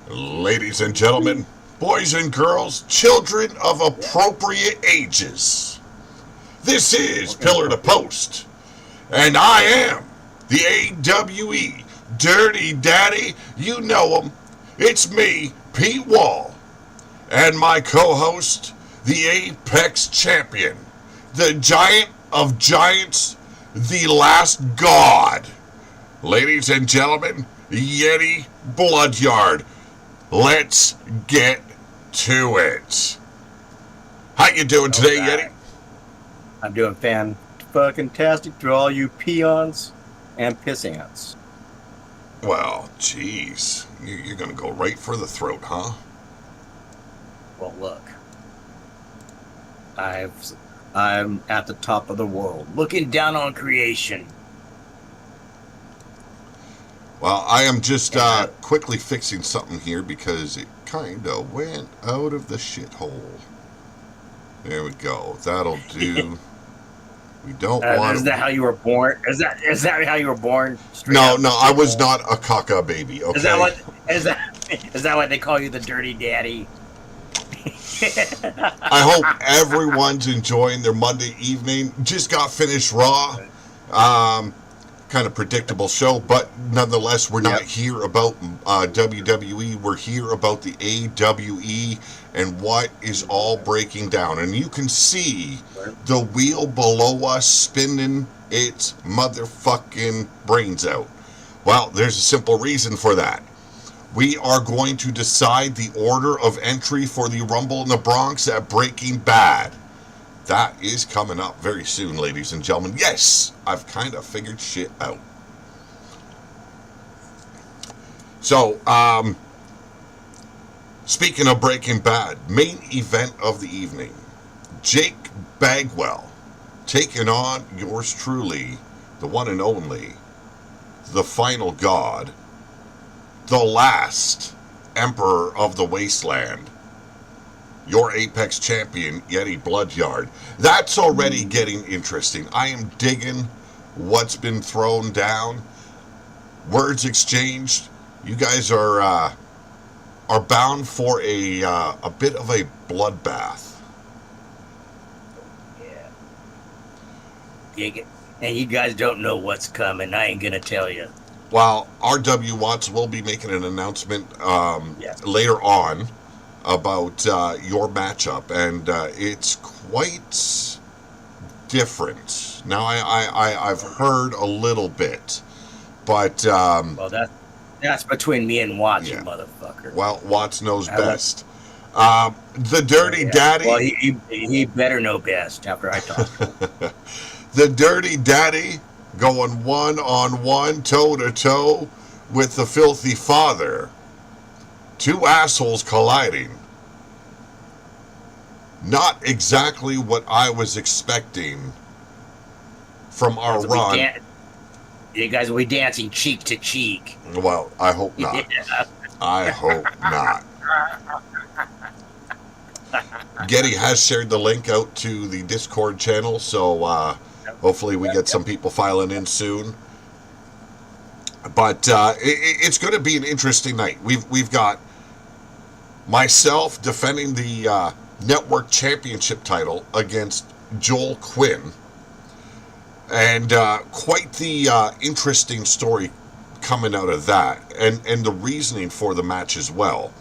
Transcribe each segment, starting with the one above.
Ladies and gentlemen, boys and girls, children of appropriate ages, this is Pillar to Post, and I am the AWE Dirty Daddy. You know him. It's me, Pete Wall, and my co-host, the Apex Champion, the Giant of Giants, the Last God. Ladies and gentlemen, Yeti Bloodyard. Let's get to it. How you doing today, Yeti? I'm doing fan-fucking-tastic to all you peons and piss ants. Well, jeez. You're going to go right for the throat, huh? Well, look. I'm at the top of the world, looking down on creation. Well, I am just quickly fixing something here because it kind of went out of the shithole. There we go. That'll do. We don't want. Is that how you were born? Is that how you were born? No, I was not a caca baby. Okay. Is that what they call you, the dirty daddy? I hope everyone's enjoying their Monday evening. Just got finished Raw. Kind of predictable show, but nonetheless, we're not here about WWE. We're here about the AWE and what is all breaking down. And you can see the wheel below us spinning its motherfucking brains out. Well, there's a simple reason for that. We are going to decide the order of entry for the Rumble in the Bronx at Breaking Bad. That is coming up very soon, ladies and gentlemen. Yes, I've kind of figured shit out. So, speaking of Breaking Bad, main event of the evening. Jake Bagwell taking on yours truly, the one and only, the final god, the last emperor of the wasteland, your Apex Champion, Yeti Bloodyard. That's already getting interesting. I am digging what's been thrown down. Words exchanged. You guys are bound for a bit of a bloodbath. Yeah. And you guys don't know what's coming. I ain't gonna tell you. Well, R.W. Watts will be making an announcement later on about your matchup, and it's quite different. Now, I've heard a little bit, but well, that's between me and Watts, you motherfucker. Well, Watts knows best. The Dirty Daddy. Well, he better know best after I talk. The Dirty Daddy going one-on-one, toe-to-toe with the Filthy Father. Two assholes colliding. Not exactly what I was expecting from our run. You guys will be dancing cheek to cheek. Well, I hope not. I hope not. Getty has shared the link out to the Discord channel, so hopefully we get some people filing in soon. But it's going to be an interesting night. We've got myself defending the network championship title against Joel Quinn, and quite the interesting story coming out of that, and the reasoning for the match as well.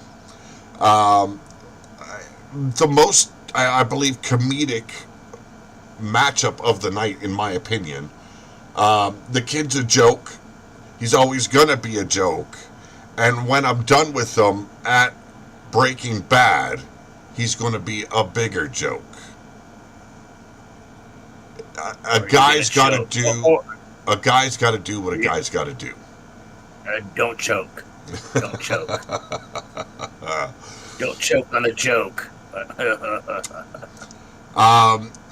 The most, I believe, comedic matchup of the night, in my opinion. The kid's a joke. He's always gonna be a joke, and when I'm done with him at Breaking Bad, he's going to be a bigger joke. A guy's got to do what a guy's got to do. Don't choke. Don't choke. Don't choke on a joke.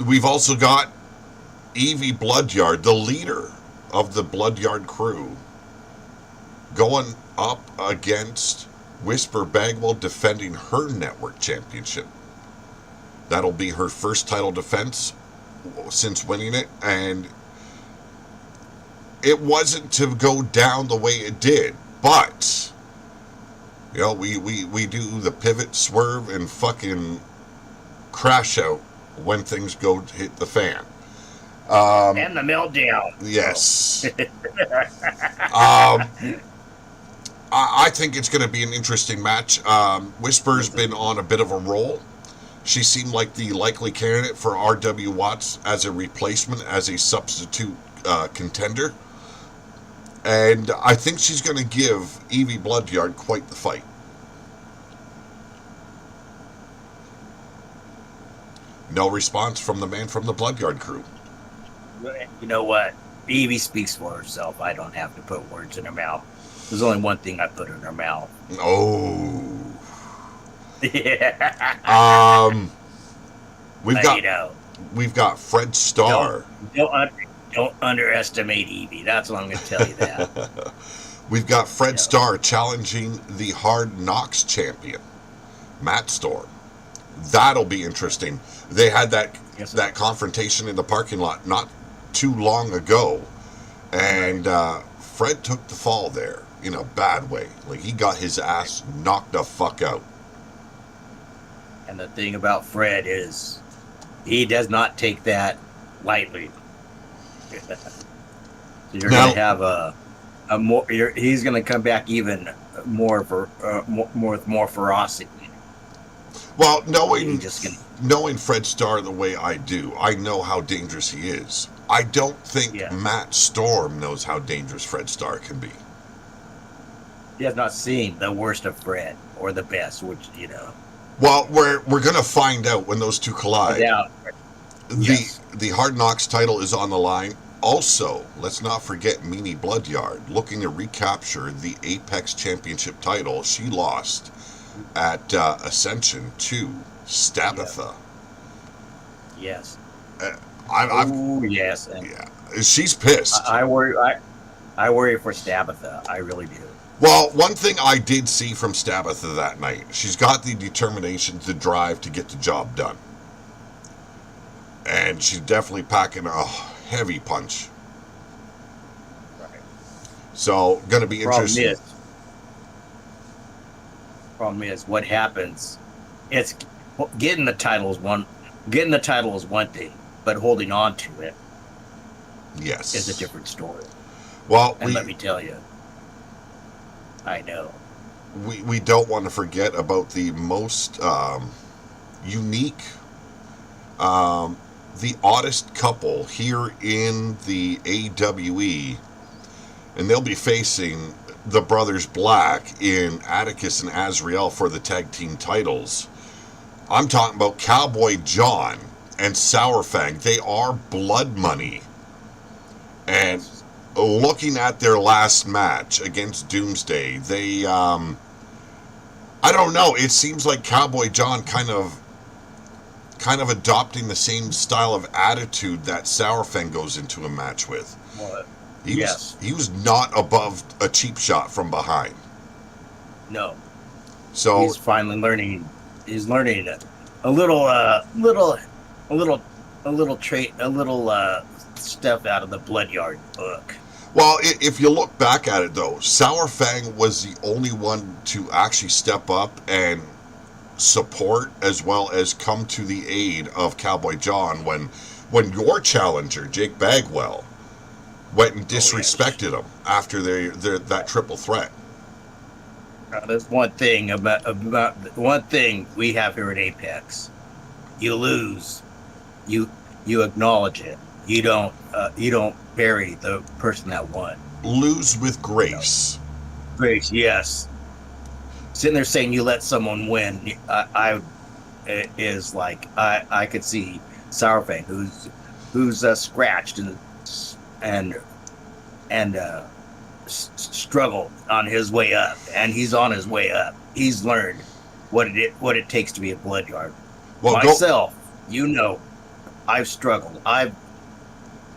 We've also got Evie Bloodyard, the leader of the Bloodyard crew, going up against Whisper Bagwell, defending her network championship. That'll be her first title defense since winning it, and it wasn't to go down the way it did, but You know, we do the pivot, swerve, and fucking crash out when things go to hit the fan. And the meltdown. Yes. um, I think it's going to be an interesting match. Whisper's been on a bit of a roll. She seemed like the likely candidate for R.W. Watts as a replacement, as a substitute contender. And I think she's going to give Evie Bloodyard quite the fight. No response from the man from the Bloodyard crew. You know what? Evie speaks for herself. I don't have to put words in her mouth. There's only one thing I put in her mouth. Oh. Yeah. We've got Fred Starr. Don't underestimate Evie. That's what I'm going to tell you that. We've got Fred Starr challenging the Hard Knocks champion, Matt Storm. That'll be interesting. They had that confrontation in the parking lot not too long ago, and Fred took the fall there in a bad way. Like, he got his ass knocked the fuck out. And the thing about Fred is he does not take that lightly. So you're going to have a more. He's going to come back even more ferocity. Well, knowing Fred Starr the way I do, I know how dangerous he is. I don't think Matt Storm knows how dangerous Fred Starr can be. He has not seen the worst of Fred or the best, which Well, we're going to find out when those two collide. Yeah. The Hard Knocks title is on the line. Also, let's not forget Meanie Bloodyard looking to recapture the Apex Championship title she lost at Ascension to Stabitha. Yes. Yes. Yeah. She's pissed. I worry for Stabitha. I really do. Well, one thing I did see from Stabitha that night, she's got the determination, the drive to get the job done. And she's definitely packing a heavy punch. Right. So, going to be interesting. Problem is what happens. It's getting the title is one thing, but holding on to it is a different story. Well, let me tell you, I know. We don't want to forget about the most unique, the oddest couple here in the AWE, and they'll be facing the Brothers Black in Atticus and Azrael for the tag team titles. I'm talking about Cowboy John and Sourfang. They are blood money. And looking at their last match against Doomsday, they, I don't know, it seems like Cowboy John kind of adopting the same style of attitude that Sourfang goes into a match with. What? He was not above a cheap shot from behind. No. So he's finally learning. He's learning a little stuff out of the Bloodyard book. Well, if you look back at it though, Sourfang was the only one to actually step up and support as well as come to the aid of Cowboy John when your challenger Jake Bagwell went and disrespected him after that triple threat. There's one thing about one thing we have here at Apex. You lose, you acknowledge it. You don't bury the person that won. Lose with grace. Grace, yes. Sitting there saying you let someone win, I could see Sourfang who's scratched and struggled on his way up, and he's on his way up. He's learned what it takes to be a Bloodyard. Well, myself, I've struggled.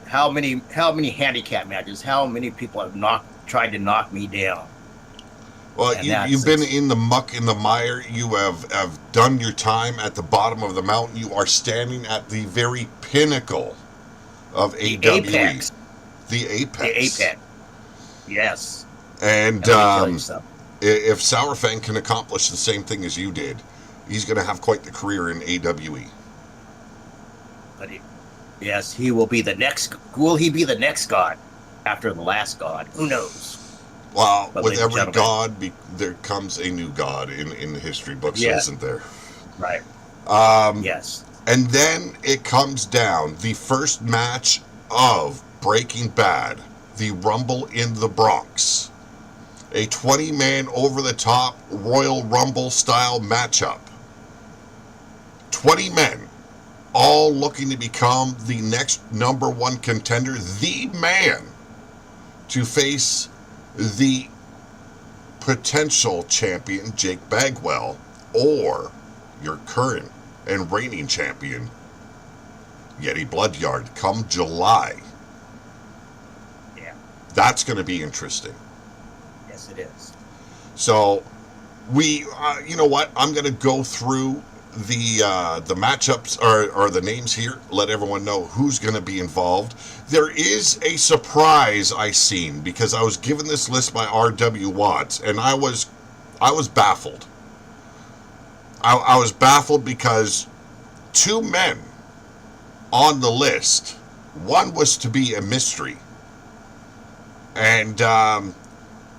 How many handicap matches? How many people have tried to knock me down? Well, you've been in the muck, in the mire. You have done your time at the bottom of the mountain. You are standing at the very pinnacle of AWE. Apex. The Apex. The Apex. Yes. And If Sourfang can accomplish the same thing as you did, he's going to have quite the career in AWE. But yes, he will be the next. Will he be the next god after the last god? Who knows? Well, but with every god, there comes a new god in the history books, isn't there? Right. Yes. And then it comes down the first match of Breaking Bad, the Rumble in the Bronx. A 20-man over-the-top Royal Rumble style matchup. 20 men, all looking to become the next number one contender, the man to face the potential champion, Jake Bagwell, or your current and reigning champion, Yeti Bloodyard, come July. Yeah. That's going to be interesting. Yes, it is. So, you know what? I'm going to go through the matchups or the names here, let everyone know who's going to be involved. There is a surprise I seen because I was given this list by R.W. Watts, and I was baffled. I was baffled because 2 men on the list, one was to be a mystery, and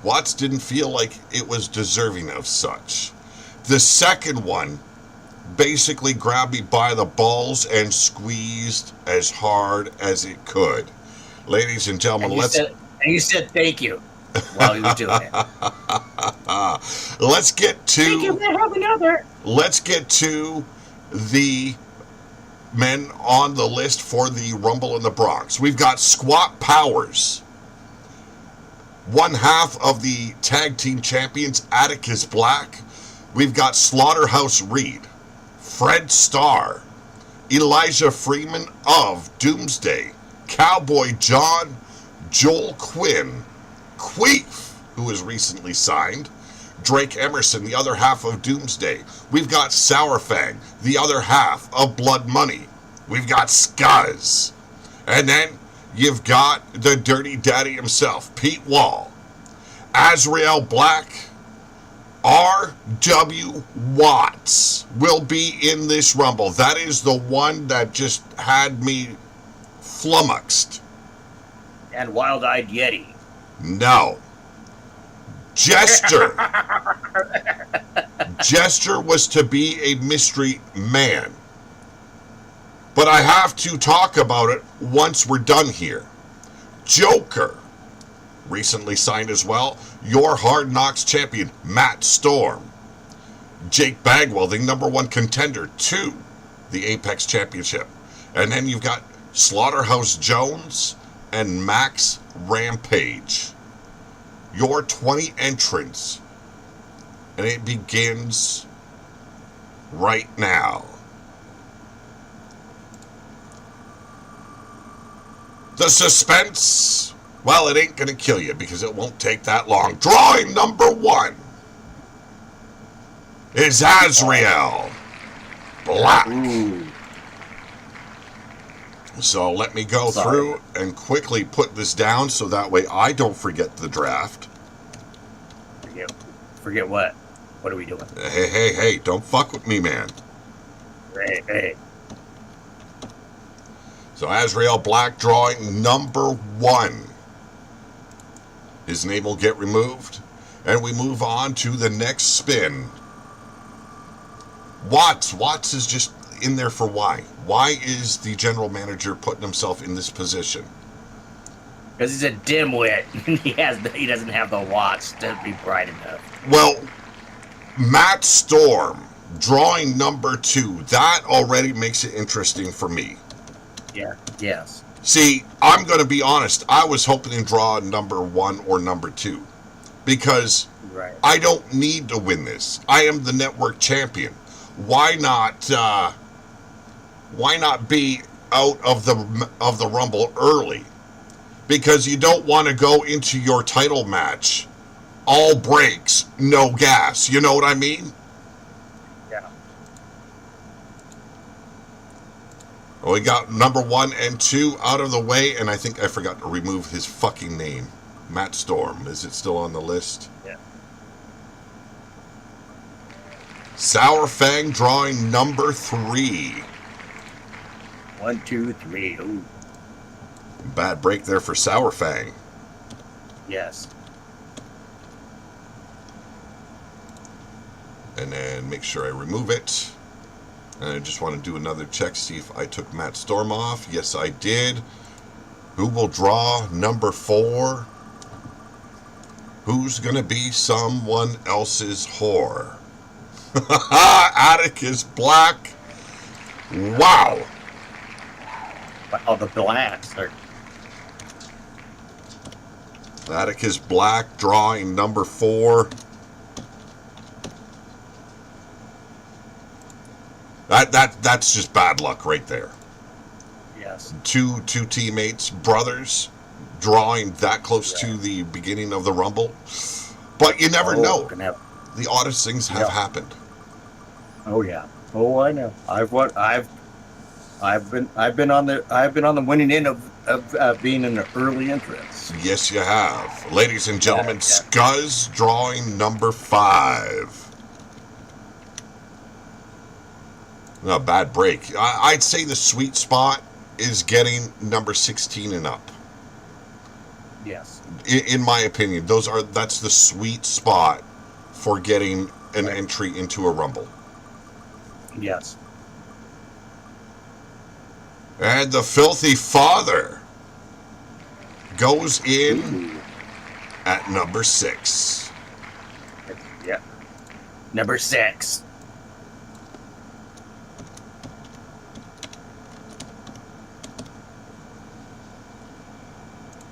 Watts didn't feel like it was deserving of such. The second one basically grabbed me by the balls and squeezed as hard as it could. Ladies and gentlemen, you said thank you while you were doing it. Let's get to... Thank you, I have another. Let's get to the men on the list for the Rumble in the Bronx. We've got Squat Powers, one half of the tag team champions, Atticus Black. We've got Slaughterhouse Reed, Fred Starr, Elijah Freeman of Doomsday, Cowboy John, Joel Quinn, Queef, who was recently signed, Drake Emerson, the other half of Doomsday. We've got Sourfang, the other half of Blood Money. We've got Scuzz. And then you've got the Dirty Daddy himself, Pete Wall, Azrael Black. R.W. Watts will be in this Rumble. That is the one that just had me flummoxed. And Wild-Eyed Yeti. No. Jester. Jester was to be a mystery man. But I have to talk about it once we're done here. Joker. Recently signed as well. Your Hard Knocks champion, Matt Storm. Jake Bagwell, the number one contender to the Apex Championship. And then you've got Slaughterhouse Jones and Max Rampage. Your 20 entrants. And it begins right now. The suspense, well, it ain't going to kill you because it won't take that long. Drawing number 1 is Azrael Black. Ooh. So let me go through and quickly put this down so that way I don't forget the draft. Forget what? What are we doing? Hey, don't fuck with me, man. Hey. So Azrael Black drawing number 1. His name will get removed. And we move on to the next spin. Watts is just in there for why? Why is the general manager putting himself in this position? Because he's a dimwit. He doesn't have the watts to be bright enough. Well, Matt Storm drawing number 2. That already makes it interesting for me. Yeah. Yes. See, I'm going to be honest. I was hoping to draw number 1 or number 2 because I don't need to win this. I am the network champion. Why not be out of the Rumble early? Because you don't want to go into your title match all brakes, no gas. You know what I mean? Yeah. Well, we got number 1 and 2 out of the way, and I think I forgot to remove his fucking name. Matt Storm. Is it still on the list? Yeah. Sour Fang drawing number 3. 1, 2, 3. Ooh. Bad break there for Sour Fang. Yes. And then make sure I remove it. And I just want to do another check, see if I took Matt Storm off. Yes, I did. Who will draw number 4? Who's going to be someone else's whore? Atticus Black. Wow. Oh, the blacks are. Atticus Black drawing number 4. That's just bad luck right there. Yes. Two teammates, brothers, drawing that close to the beginning of the Rumble. But you never know. The oddest things have happened. Oh yeah. Oh, I know. I've been on the winning end of being in the early entrance. Yes, you have. Ladies and gentlemen, Scuzz drawing number 5. No, bad break. I'd say the sweet spot is getting number 16 and up. Yes. In my opinion, that's the sweet spot for getting an entry into a Rumble. Yes. And the Filthy Father goes in at number 6. Yeah. Number 6.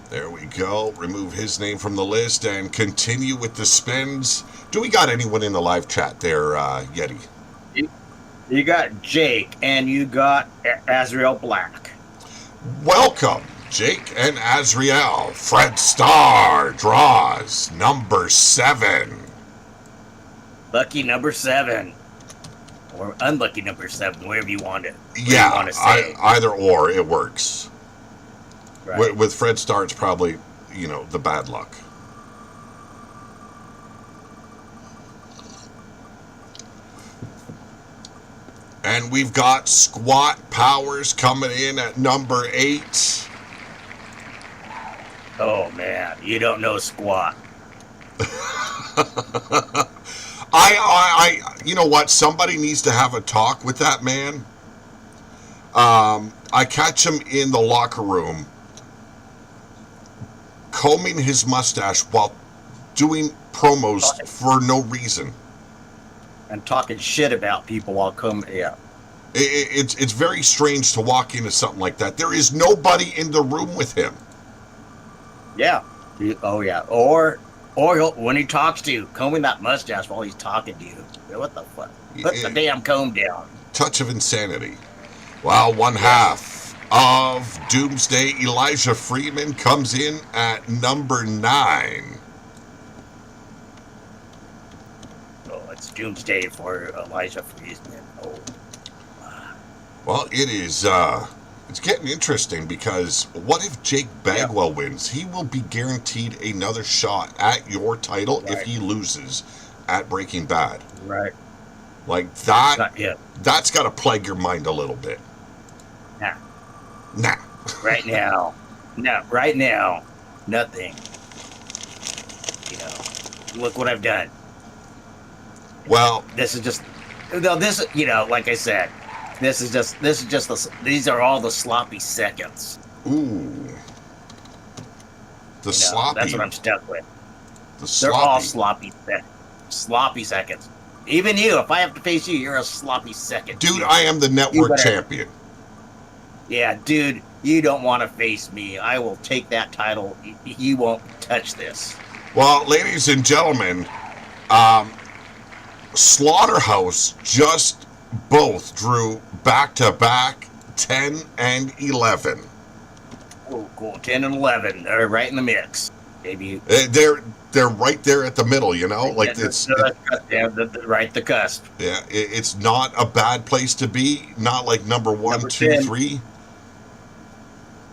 There we go. Remove his name from the list and continue with the spins. Do we got anyone in the live chat there, Yeti? You got Jake and you got Azrael Black. Welcome, Jake and Azrael. Fred Starr draws number 7. Lucky number 7. Or unlucky number 7, whatever you want it. Yeah, either or, it works. Right. With Fred Starr, it's probably, the bad luck. And we've got Squat Powers coming in at number 8. Oh, man. You don't know Squat. You know what? Somebody needs to have a talk with that man. I catch him in the locker room combing his mustache while doing promos for no reason. And talking shit about people while It's very strange to walk into something like that. There is nobody in the room with him. Yeah. Oh, yeah. Or when he talks to you, combing that mustache while he's talking to you. What the fuck? Put the damn comb down. Touch of insanity. Well, one half of Doomsday Elijah Freeman comes in at number 9. Oh, it's Doomsday for Elijah Freeman. Oh. Well, it is. It's getting interesting because what if Jake Bagwell wins? He will be guaranteed another shot at your title if he loses at Breaking Bad. Right. Like that. Not yet. That's got to plague your mind a little bit. Nah. Right now. No, right now. Nothing. Look what I've done. Well, this is just. Like I said, these are all the sloppy seconds. Ooh. The sloppy. That's what I'm stuck with. They're all sloppy seconds. Even you, if I have to face you, you're a sloppy second. Dude, I am the network champion. Yeah, dude, you don't want to face me. I will take that title. You won't touch this. Well, ladies and gentlemen, Slaughterhouse just both drew back-to-back 10 and 11. Oh, cool. 10 and 11. They're right in the mix. Maybe they're right there at the middle, like it's right the cusp. Yeah, it's not a bad place to be. Not like number 1, 2, 10. 3.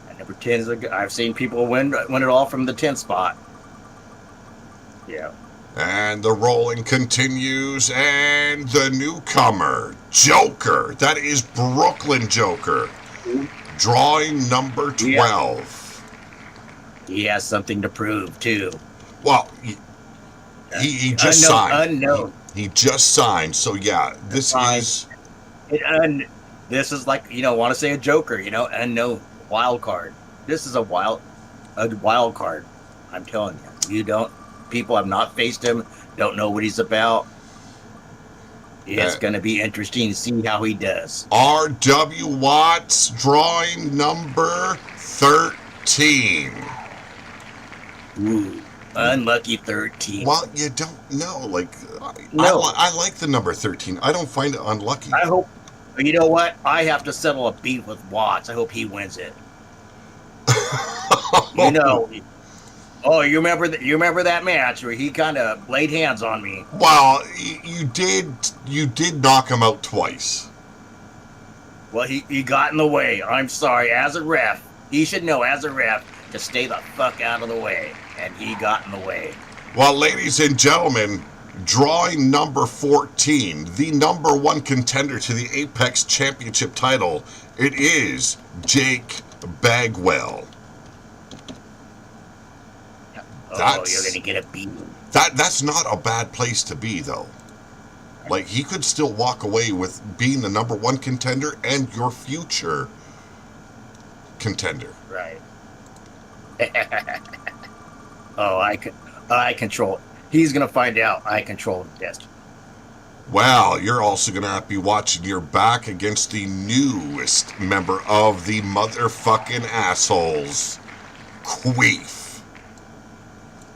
And number 10 is I've seen people win it all from the 10th spot. Yeah. And the rolling continues, and the newcomer, Joker. That is Brooklyn Joker. Drawing number 12. He has something to prove, too. Well, he just signed. Unknown. He just signed, so yeah, this is... This is like, want to say a Joker, unknown, wild card. This is a wild card. I'm telling you. People have not faced him, don't know what he's about. It's going to be interesting to see how he does. R.W. Watts, drawing number 13. Ooh, unlucky 13. Well, you don't know. No. I like the number 13. I don't find it unlucky. I hope. You know what? I have to settle a beef with Watts. I hope he wins it. Oh, you remember that match where he kind of laid hands on me? Well, you did knock him out twice. Well, he got in the way. I'm sorry. As a ref, he should know as a ref to stay the fuck out of the way. And he got in the way. Well, ladies and gentlemen, drawing number 14, the number 1 contender to the Apex Championship title, it is Jake Bagwell. You're going to get a beating. That's not a bad place to be, though. Like, he could still walk away with being the number 1 contender and your future contender. Right. I control. He's going to find out I control his destiny. Well, you're also going to have to be watching your back against the newest member of the motherfucking assholes, Queef.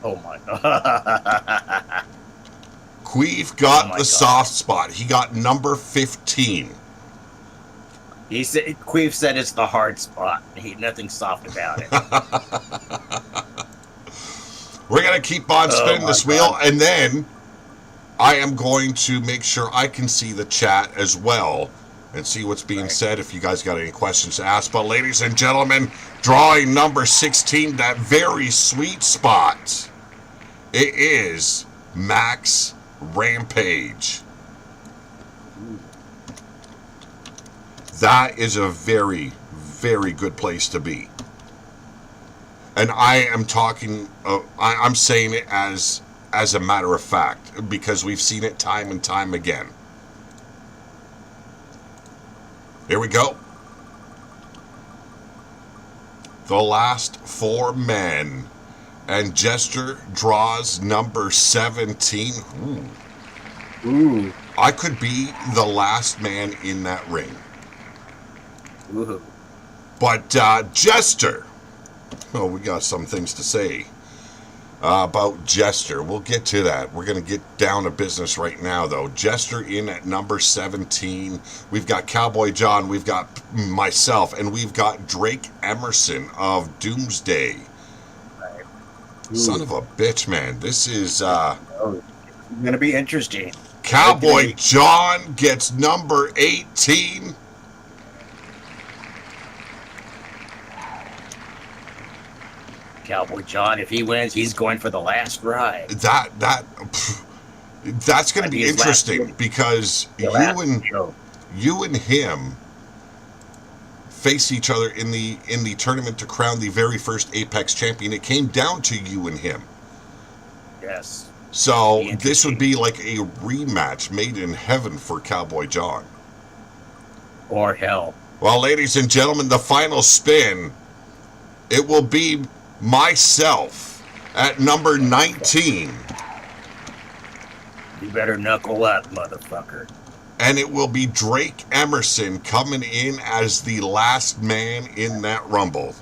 Oh my god. Queef got the soft spot. He got number 15. Queef said it's the hard spot. Nothing soft about it. We're going to keep on spinning this wheel, and then I am going to make sure I can see the chat as well and see what's being said if you guys got any questions to ask. But ladies and gentlemen, drawing number 16, that very sweet spot, it is Max Rampage. That is a very, very good place to be. And I am talking, I'm saying it as a matter of fact, because we've seen it time and time again. Here we go. The last 4 men. And Jester draws number 17. Ooh. I could be the last man in that ring. Ooh. But Jester, we got some things to say about Jester. We'll get to that. We're going to get down to business right now, though. Jester in at number 17. We've got Cowboy John. We've got myself. And we've got Drake Emerson of Doomsday. Son of a bitch, man. This is... going to be interesting. Cowboy John gets number 18. Cowboy John, if he wins, he's going for the last ride. That's going to be interesting because you and him face each other in the tournament to crown the very first Apex champion. It came down to you and him. Yes. So this would be like a rematch made in heaven for Cowboy John. Or hell. Well, ladies and gentlemen, the final spin, it will be myself at number 19. You better knuckle up, motherfucker. And it will be Drake Emerson coming in as the last man in that Rumble.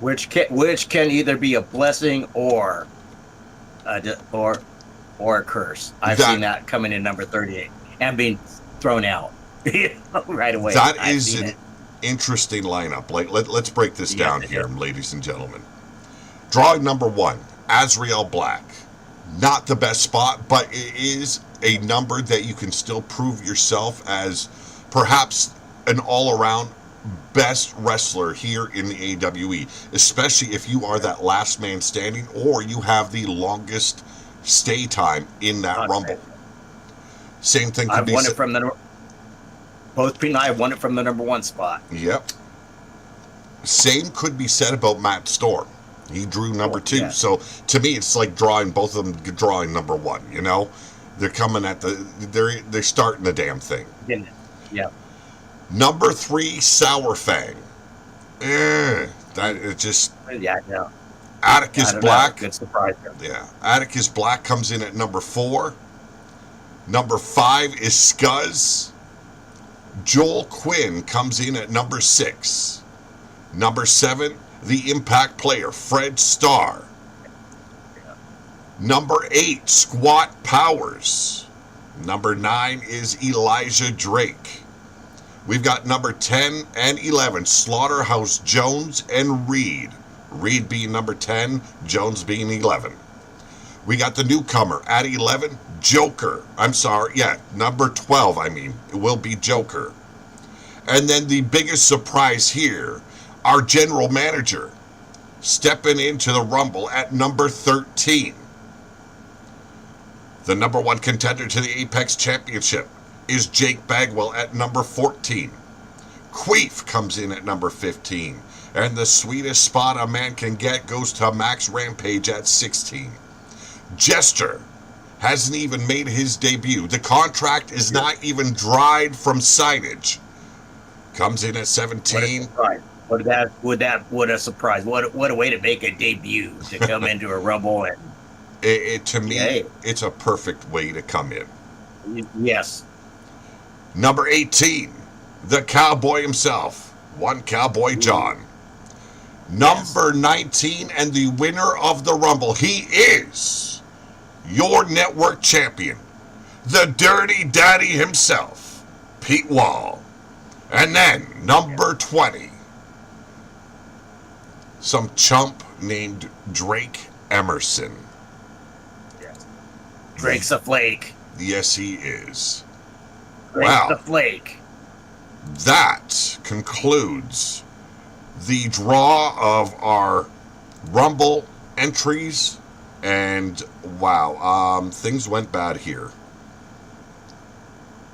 Which can either be a blessing or a curse. I've seen that coming in number 38 and being thrown out right away. That is an interesting lineup. Let's break this down here, ladies and gentlemen. Drawing number 1, Azrael Black. Not the best spot, but it is a number that you can still prove yourself as perhaps an all-around best wrestler here in the AWE, especially if you are that last man standing or you have the longest stay time in that Okay. Rumble. Same thing could I've be won said. it from the both Pete and I have won it from the number one spot. Yep. Same could be said about Matt Storm. He drew number 2. Yeah. So to me, it's like drawing both of them drawing number 1. You know, they're coming at they're starting the damn thing. Yeah. Number 3, Sour Fang. That it just. Yeah. No. Atticus Black. Good surprise. Yeah. Atticus Black comes in at number 4. Number 5 is Scuzz. Joel Quinn comes in at number 6. Number 7, the Impact player, Fred Starr. Yeah. Number 8, Squat Powers. Number 9 is Elijah Drake. We've got number 10 and 11, Slaughterhouse Jones and Reed. Reed being number 10, Jones being 11. We got the newcomer at 11, Joker. I'm sorry, yeah, number 12, it will be Joker. And then the biggest surprise here, our general manager, stepping into the Rumble at number 13. The number 1 contender to the Apex Championship is Jake Bagwell at number 14. Queef comes in at number 15. And the sweetest spot a man can get goes to Max Rampage at 16. Jester hasn't even made his debut. The contract is not even dried from signage. Comes in at 17. What a surprise. What a way to make a debut, to come into a Rumble. And to me, it's a perfect way to come in. Yes. Number 18, the cowboy himself, One Cowboy John. Number 19 and the winner of the Rumble, he is your network champion, the Dirty Daddy himself, Pete Wall. And then number 20, some chump named Drake Emerson. Yes. Drake's a flake. Yes, he is. Drake's a flake. That concludes the draw of our Rumble entries. And wow, things went bad here.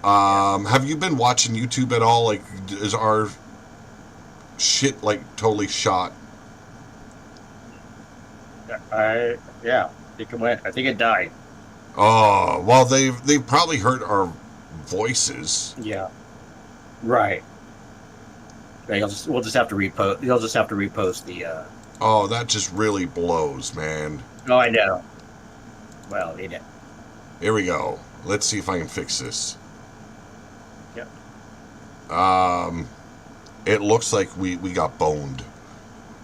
Have you been watching YouTube at all? Like, is our shit like totally shot? I think it went. I think it died. Oh, well, they've probably heard our voices. Yeah. Right. We'll just have to repost. You'll just have to repost the. Oh, that just really blows, man. Oh, I know. Well, it. Here we go. Let's see if I can fix this. Yep. It looks like we got boned.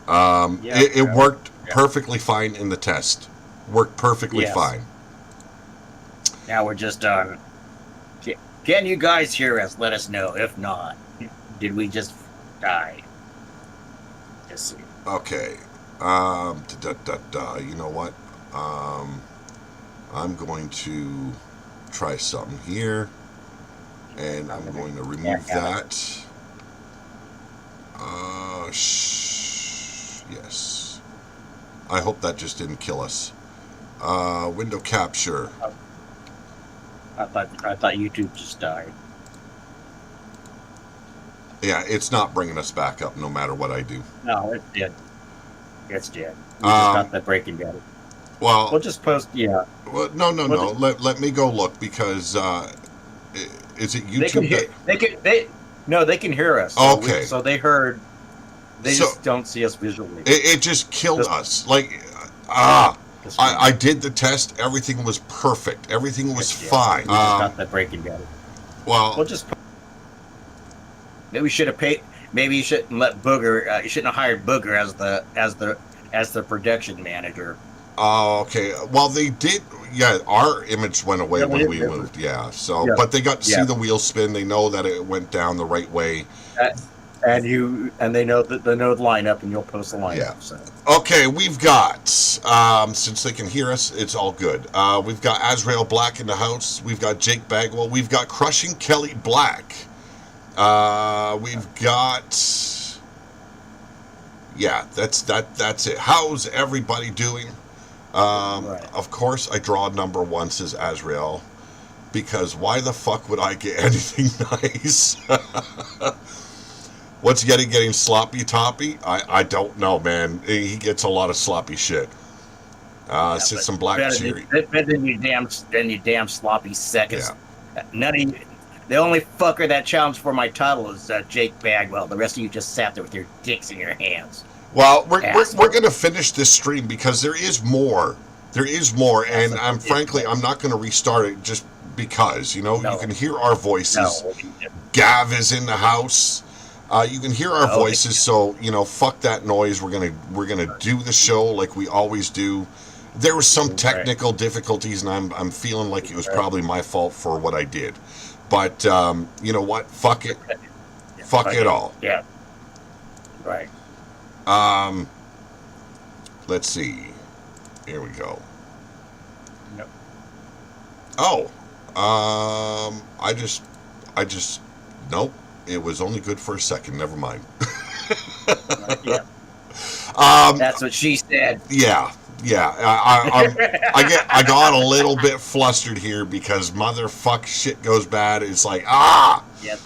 It worked perfectly fine in the test. Worked perfectly fine. Now we're just on. Can you guys hear us? Let us know. If not, did we just die? Just see. Okay. You know what? I'm going to try something here, and I'm going to remove that. Yes. I hope that just didn't kill us. Window capture. I thought YouTube just died. Yeah, it's not bringing us back up no matter what I do. No, it's dead. It's dead. We just got the Breaking Bad. Well, we'll just post. Yeah. Well, no. Let me go look, because is it YouTube? They can hear us. Okay. So they heard. They just don't see us visually. It just killed us. Like, I did the test. Everything was perfect. Everything was fine. We just got the Breaking Bad. Well, we'll just. Maybe we should have paid. Maybe you shouldn't let Booger. You shouldn't have hired Booger as the production manager. Oh, okay. Well, they did. Yeah, our image went away when we moved. Yeah. So, but they got to see the wheel spin. They know that it went down the right way. And they know the lineup, and you'll post the lineup. Yeah. So. Okay, we've got since they can hear us, it's all good. We've got Azrael Black in the house. We've got Jake Bagwell. We've got Crushing Kelly Black. We've got. Yeah, that's it. How's everybody doing? Right. Of course, I draw number one, says Azrael, because why the fuck would I get anything nice? What's getting sloppy toppy? I don't know, man. He gets a lot of sloppy shit. Says some black cherry. Better than you damn sloppy seconds. Yeah. None of you. The only fucker that challenged for my title is Jake Bagwell. The rest of you just sat there with your dicks in your hands. Well, we're going to finish this stream because there is more. There is more, and I'm not going to restart it just because, you can hear our voices. No. Gav is in the house. You can hear our voices, so fuck that noise. We're gonna do the show like we always do. There was some technical difficulties, and I'm feeling like it was probably my fault for what I did. But you know what? Fuck it. Fuck it all. Yeah. Right. Let's see. Here we go. No. Oh. I just. Nope. It was only good for a second. Never mind. Yeah. That's what she said. Yeah. I got a little bit flustered here because motherfuck shit goes bad. It's like Yep.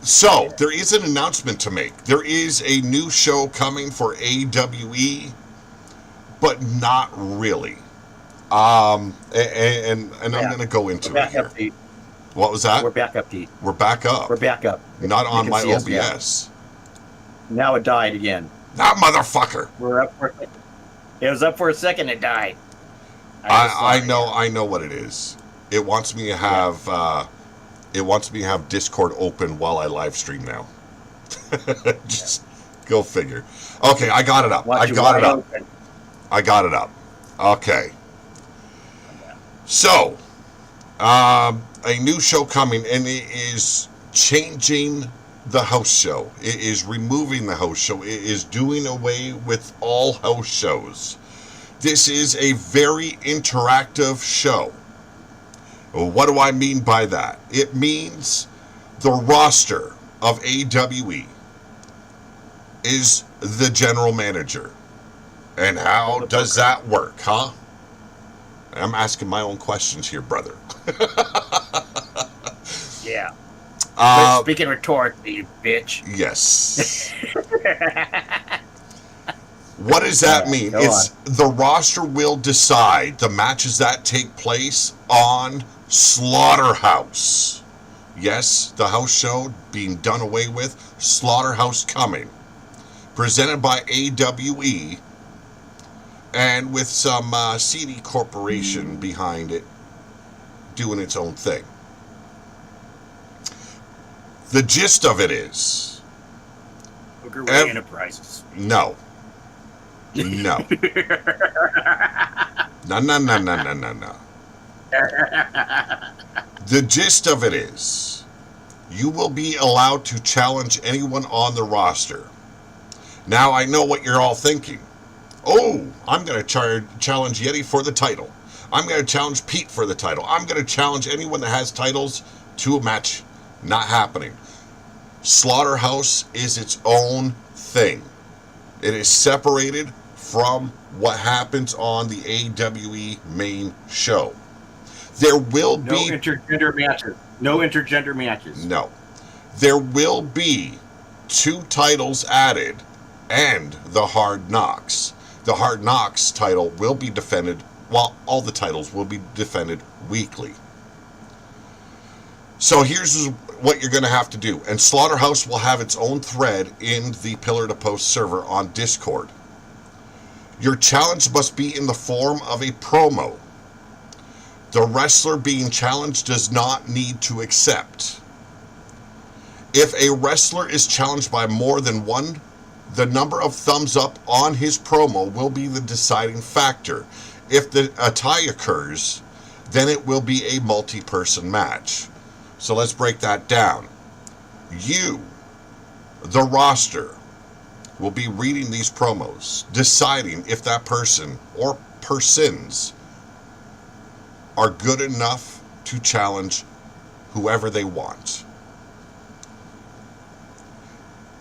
So there is an announcement to make. There is a new show coming for AWE, but not really. And I'm going to go into it here. What was that? We're back up, Pete. We're back up. We're back up. Not on my OBS. Now it died again. That motherfucker. We're up for it. It was up for a second. It died. I know what it is. It wants me to have Discord open while I live stream now. Just go figure. Okay, I got it up. I got it up. Okay. So, a new show coming, and it is changing the house show. It is removing the house show. It is doing away with all house shows. This is a very interactive show. What do I mean by that? It means the roster of AWE is the general manager. And how does that work, huh? I'm asking my own questions here, brother. Yeah. But speaking rhetorically, you bitch. Yes. What does that mean? The roster will decide the matches that take place on Slaughterhouse. Yes, the house show being done away with. Slaughterhouse coming. Presented by AWE. And with some CD corporation behind it doing its own thing. The gist of it is... Booker Ray Enterprises. No. No. No. The gist of it is, you will be allowed to challenge anyone on the roster. Now, I know what you're all thinking. Oh, I'm going to challenge Yeti for the title. I'm going to challenge Pete for the title. I'm going to challenge anyone that has titles to a match. Not happening. Slaughterhouse is its own thing. It is separated from what happens on the AWE main show. There will be... No intergender matches. No intergender matches. No. There will be 2 titles added and the Hard Knocks. The Hard Knocks title will be defended, well, all the titles will be defended weekly. So here's what you're going to have to do. And Slaughterhouse will have its own thread in the Pillar to Post server on Discord. Your challenge must be in the form of a promo. The wrestler being challenged does not need to accept. If a wrestler is challenged by more than one, the number of thumbs up on his promo will be the deciding factor. If a tie occurs, then it will be a multi-person match. So let's break that down. You, the roster, will be reading these promos, deciding if that person or persons are good enough to challenge whoever they want.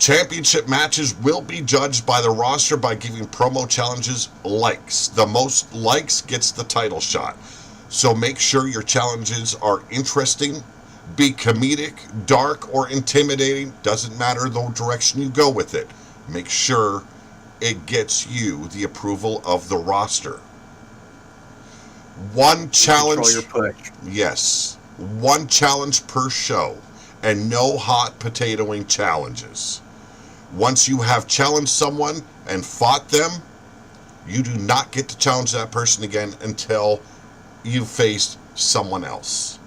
Championship matches will be judged by the roster by giving promo challenges likes. The most likes gets the title shot. So make sure your challenges are interesting, be comedic, dark, or intimidating. Doesn't matter the direction you go with it. Make sure it gets you the approval of the roster. One challenge. Control your push. Yes. One challenge per show. And no hot potatoing challenges. Once you have challenged someone and fought them, you do not get to challenge that person again until you face someone else.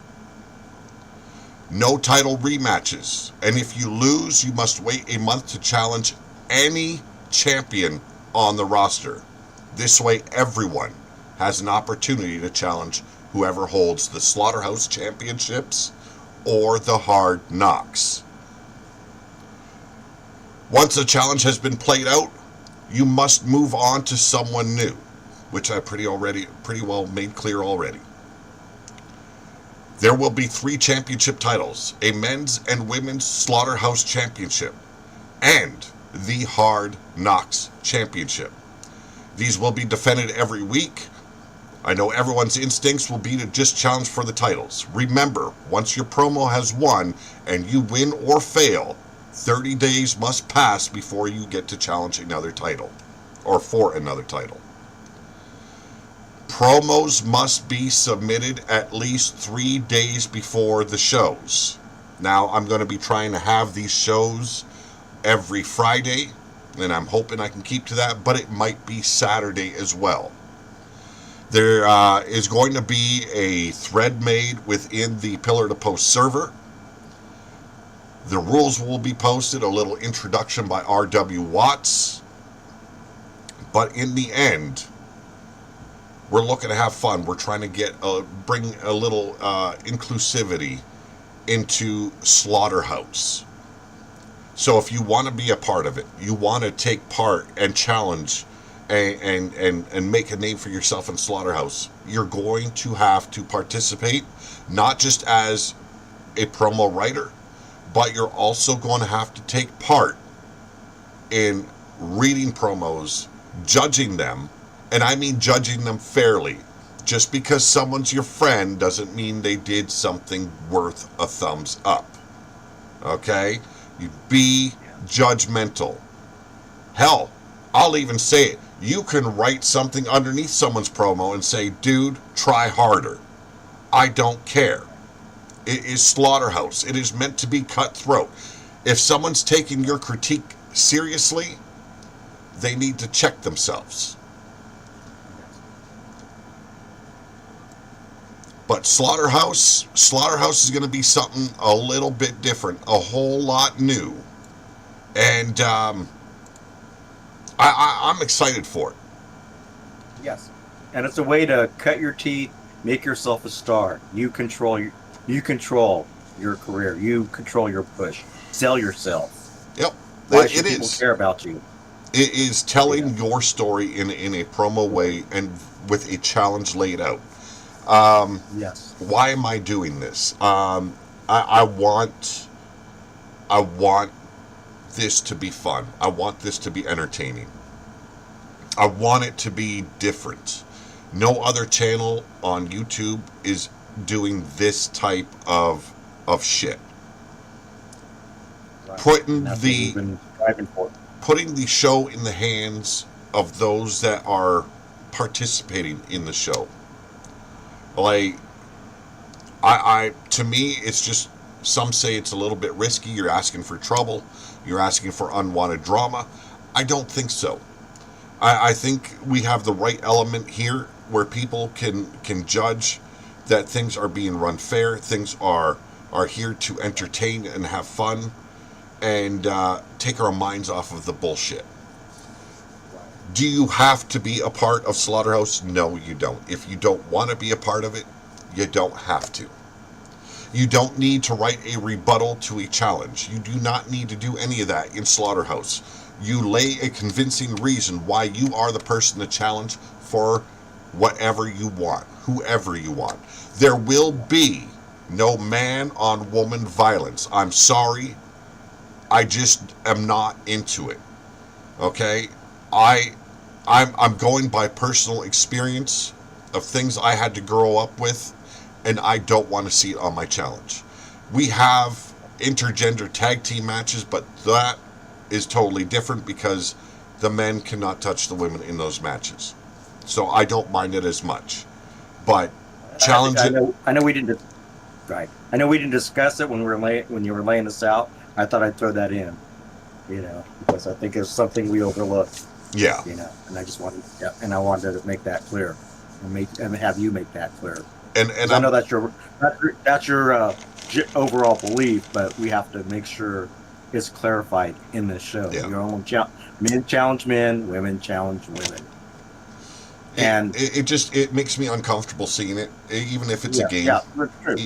No title rematches. And if you lose, you must wait a month to challenge any champion on the roster. This way, everyone has an opportunity to challenge whoever holds the Slaughterhouse Championships or the Hard Knocks. Once a challenge has been played out, you must move on to someone new, which I pretty well made clear already. There will be 3 championship titles, a men's and women's Slaughterhouse Championship, and the Hard Knocks Championship. These will be defended every week. I know everyone's instincts will be to just challenge for the titles. Remember, once your promo has won and you win or fail, 30 days must pass before you get to challenge another title, or for another title. Promos must be submitted at least 3 days before the shows. Now, I'm going to be trying to have these shows every Friday, and I'm hoping I can keep to that, but it might be Saturday as well. There is going to be a thread made within the Pillar to Post server. The rules will be posted, a little introduction by R.W. Watts. But in the end, we're looking to have fun. We're trying to bring a little inclusivity into Slaughterhouse. So if you want to be a part of it, you want to take part and challenge and make a name for yourself in Slaughterhouse, you're going to have to participate, not just as a promo writer, but you're also going to have to take part in reading promos, judging them, and I mean judging them fairly. Just because someone's your friend doesn't mean they did something worth a thumbs up. Okay? You be judgmental. Hell, I'll even say it. You can write something underneath someone's promo and say, dude, try harder. I don't care. It is Slaughterhouse. It is meant to be cutthroat. If someone's taking your critique seriously, they need to check themselves. But Slaughterhouse is going to be something a little bit different, a whole lot new. And I'm excited for it. Yes. And it's a way to cut your teeth, make yourself a star. You control your career. You control your push. Sell yourself. Yep. Why should people care about you? It is telling your story in a promo way and with a challenge laid out. Yes. Why am I doing this? I want this to be fun. I want this to be entertaining. I want it to be different. No other channel on YouTube is doing this type of shit. Right. Putting the show in the hands of those that are participating in the show. Like, to me, it's just, some say it's a little bit risky. You're asking for trouble. You're asking for unwanted drama. I don't think so. I think we have the right element here where people can judge that things are being run fair. Things are here to entertain and have fun and take our minds off of the bullshit. Do you have to be a part of Slaughterhouse? No, you don't. If you don't want to be a part of it, you don't have to. You don't need to write a rebuttal to a challenge. You do not need to do any of that in Slaughterhouse. You lay a convincing reason why you are the person to challenge for whatever you want, whoever you want. There will be no man-on-woman violence. I'm sorry. I just am not into it. Okay, I'm going by personal experience of things I had to grow up with, and I don't want to see it on my challenge. We have intergender tag team matches, but that is totally different because the men cannot touch the women in those matches. So I don't mind it as much. But challenge it. I know we didn't. Right. I know we didn't discuss it when you were laying this out. I thought I'd throw that in, because I think it's something we overlooked. Yeah. And I wanted to make that clear, and have you make that clear. And I know that's your overall belief, but we have to make sure it's clarified in this show. Yeah. Men challenge men, women challenge women. And it makes me uncomfortable seeing it, even if it's a game. Yeah, true.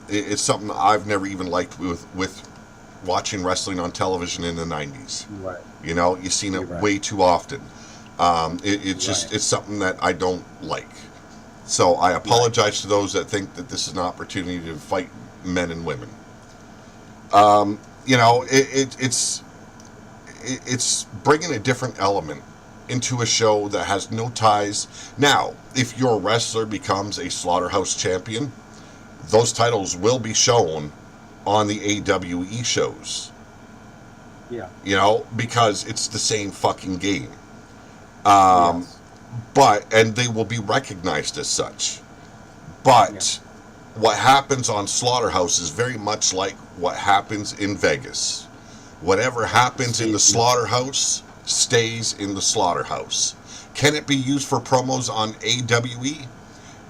It's something I've never even liked with watching wrestling on television in the 90s. Right. You've seen it way too often. It's something that I don't like. So I apologize to those that think that this is an opportunity to fight men and women. It's bringing a different element into a show that has no ties. Now, if your wrestler becomes a Slaughterhouse champion, those titles will be shown on the AWE shows. Yeah. Because it's the same fucking game. Yes. And they will be recognized as such. But what happens on Slaughterhouse is very much like what happens in Vegas. Whatever happens in the Slaughterhouse stays in the Slaughterhouse. Can it be used for promos on AWE?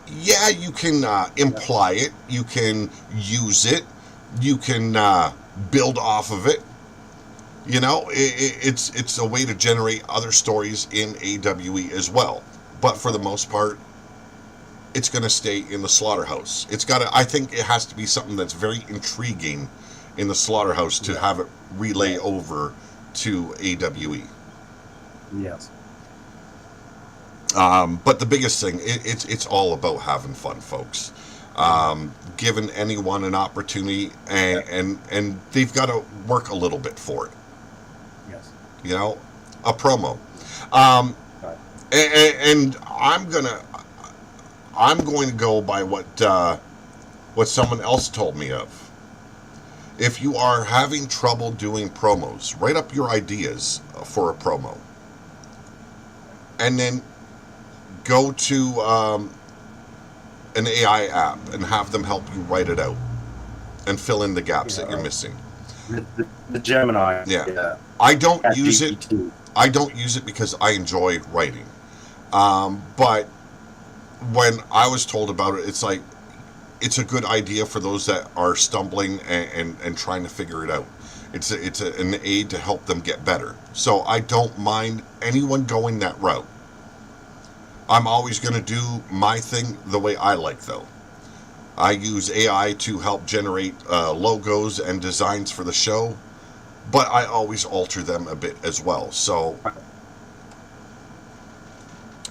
Yeah, you can imply it. You can use it. You can build off of it. It's a way to generate other stories in AWE as well. But for the most part, it's going to stay in the Slaughterhouse. I think it has to be something that's very intriguing in the Slaughterhouse to have it relay over to AWE. Yes. But the biggest thing, it's all about having fun, folks. Giving anyone an opportunity, and they've got to work a little bit for it. Yes. A promo. And I'm going to go by what someone else told me of. If you are having trouble doing promos, write up your ideas for a promo. And then go to an AI app and have them help you write it out and fill in the gaps that you're missing. The Gemini. Yeah. I don't use it. I don't use it because I enjoy writing. But when I was told about it, it's like, it's a good idea for those that are stumbling and trying to figure it out. It's an aid to help them get better. So I don't mind anyone going that route. I'm always going to do my thing the way I like, though. I use AI to help generate logos and designs for the show, but I always alter them a bit as well. So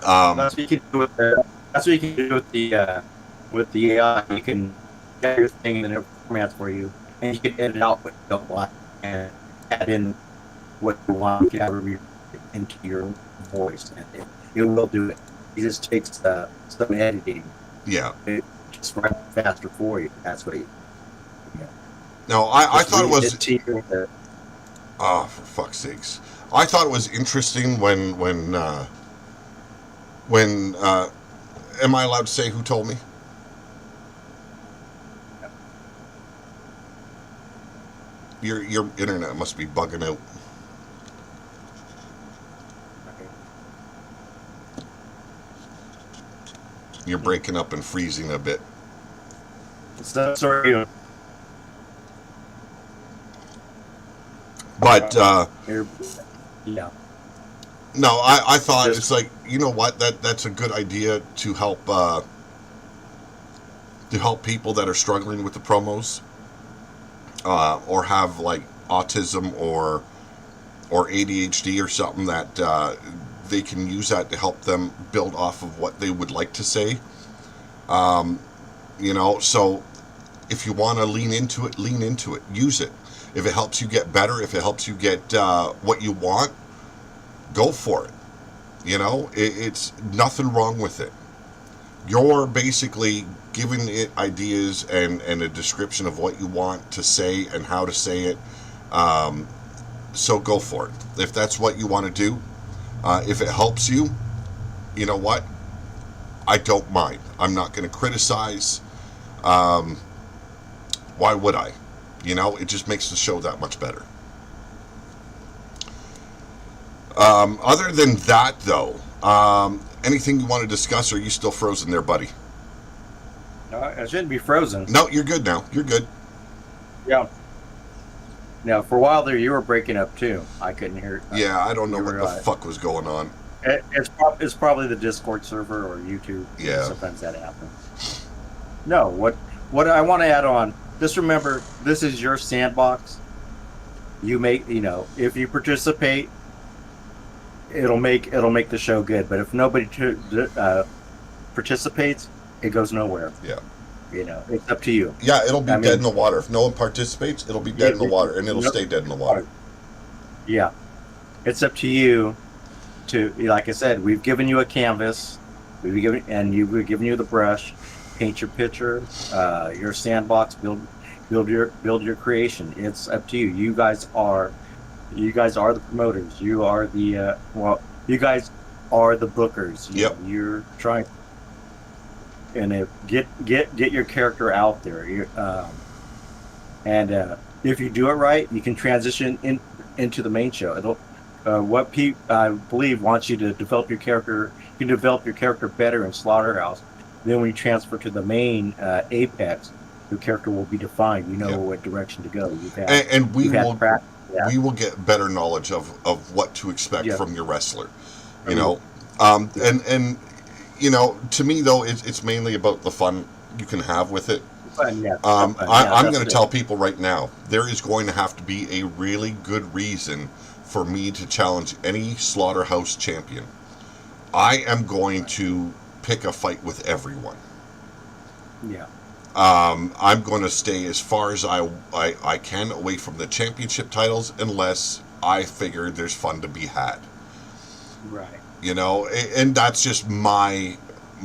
that's what you can do with the AI. You can get your thing in the formats for you, and you can edit out what you don't want and add in what you want. You can add into your voice, and it will do it. It just takes some editing. Yeah. It just runs faster for you. That's what No, I thought it was. Oh, for fuck's sakes! I thought it was interesting when am I allowed to say who told me? Your internet must be bugging out. You're breaking up and freezing a bit. Sorry. But yeah. No, I thought it's like, you know what, that's a good idea to help people that are struggling with the promos, or have like autism or ADHD or something, that they can use that to help them build off of what they would like to say. So if you want to lean into it, use it. If it helps you get better, if it helps you get what you want, go for it. It's nothing wrong with it. You're basically giving it ideas and a description of what you want to say and how to say it. So go for it. If that's what you want to do, if it helps you, you know what? I don't mind. I'm not going to criticize. Why would I? It just makes the show that much better. Other than that, though, anything you want to discuss, or are you still frozen there, buddy? I shouldn't be frozen. No, you're good now. You're good. Yeah. Now, for a while there, you were breaking up, too. I couldn't hear it. Yeah, I don't know what the fuck was going on. It's probably the Discord server or YouTube. Yeah. Sometimes that happens. No, what I want to add on, just remember, this is your sandbox. You make, if you participate, it'll make the show good. But if nobody participates, it goes nowhere. Yeah. It's up to you. Yeah, it'll be dead in the water. If no one participates, it'll be dead in the water, and it'll stay dead in the water. Yeah. It's up to you to, like I said, we've given you a canvas, we've given you the brush, paint your picture, your sandbox, build your creation. It's up to you. You guys are the promoters. You are the you guys are the bookers. Yep. You're trying and get your character out there. If you do it right, you can transition into the main show. It'll what Pete, I believe, wants you to develop your character. You can develop your character better in Slaughterhouse. Then when you transfer to the main Apex, your character will be defined. You know what direction to go. We will get better knowledge of what to expect from your wrestler. To me though, it's mainly about the fun you can have with it. I'm going to tell people right now, there is going to have to be a really good reason for me to challenge any Slaughterhouse champion. I am going to pick a fight with everyone. Yeah. I'm going to stay as far as I can away from the championship titles unless I figure there's fun to be had. Right. And that's just my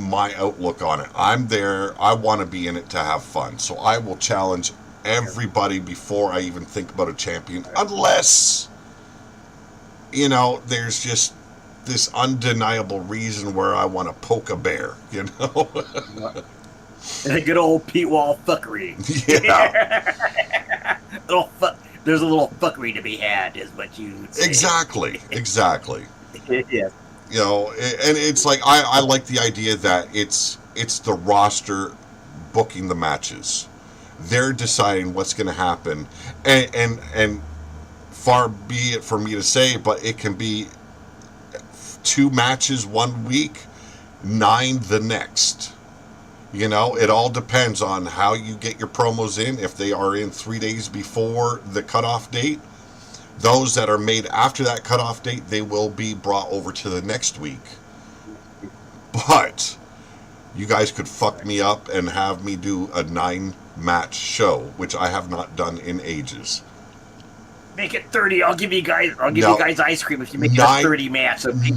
outlook on it. I'm there. I want to be in it to have fun. So I will challenge everybody before I even think about a champion, unless, there's just this undeniable reason where I want to poke a bear, And a good old Pete Wall fuckery. Yeah. There's a little fuckery to be had, is what you would say. Exactly. Yeah. And it's like I like the idea that it's the roster booking the matches. They're deciding what's going to happen, and far be it for me to say, but it can be 2 matches one week, 9 the next. It all depends on how you get your promos in. If they are in 3 days before the cutoff date, those that are made after that cutoff date, they will be brought over to the next week. But you guys could fuck me up and have me do a 9-match show, which I have not done in ages. Make it 30. I'll give you guys ice cream if you make it a 30 match. So 9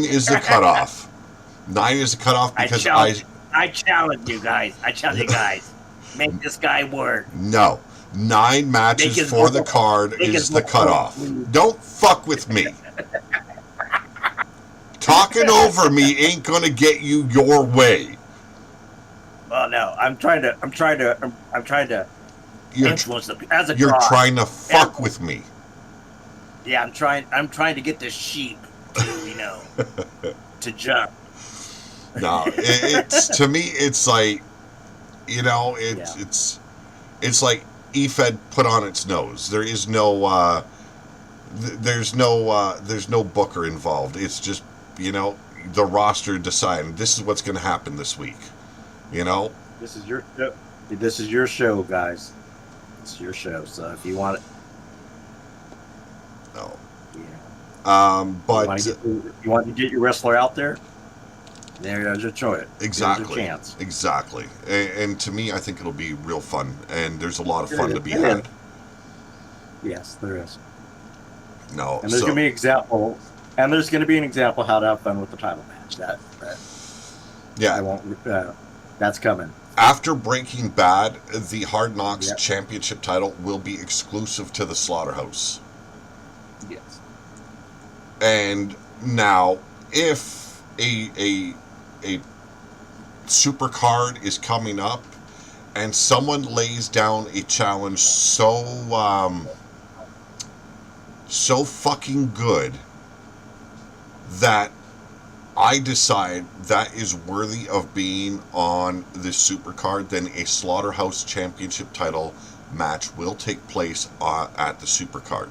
is the cutoff. 9 is the cutoff because I challenge you guys. Make this guy work. No. 9 matches for the card is the cutoff. Don't fuck with me. Talking over me ain't gonna get you your way. Well, no, I'm trying to influence them as a You're trying to fuck with me. Yeah, I'm trying to get the sheep to, to jump. No, to me, it's like, it's like EFED put on its nose. There is no, there's no booker involved. It's just, the roster deciding this is what's going to happen this week. This is your show. This is your show, guys. It's your show. So if you want it, no. Yeah. But you want to get your wrestler out there. There's your choice. Exactly. There's your chance. Exactly. And to me, I think it'll be real fun, and there's a lot of fun to be had. Yes, there is. No, and there's gonna be an example, how to have fun with the title match. Yeah, I won't. That's coming. After Breaking Bad, the Hard Knocks Championship title will be exclusive to the Slaughterhouse. Yes. And now, if a super card is coming up, and someone lays down a challenge so fucking good that I decide that is worthy of being on the supercard, then a Slaughterhouse Championship title match will take place at the supercard.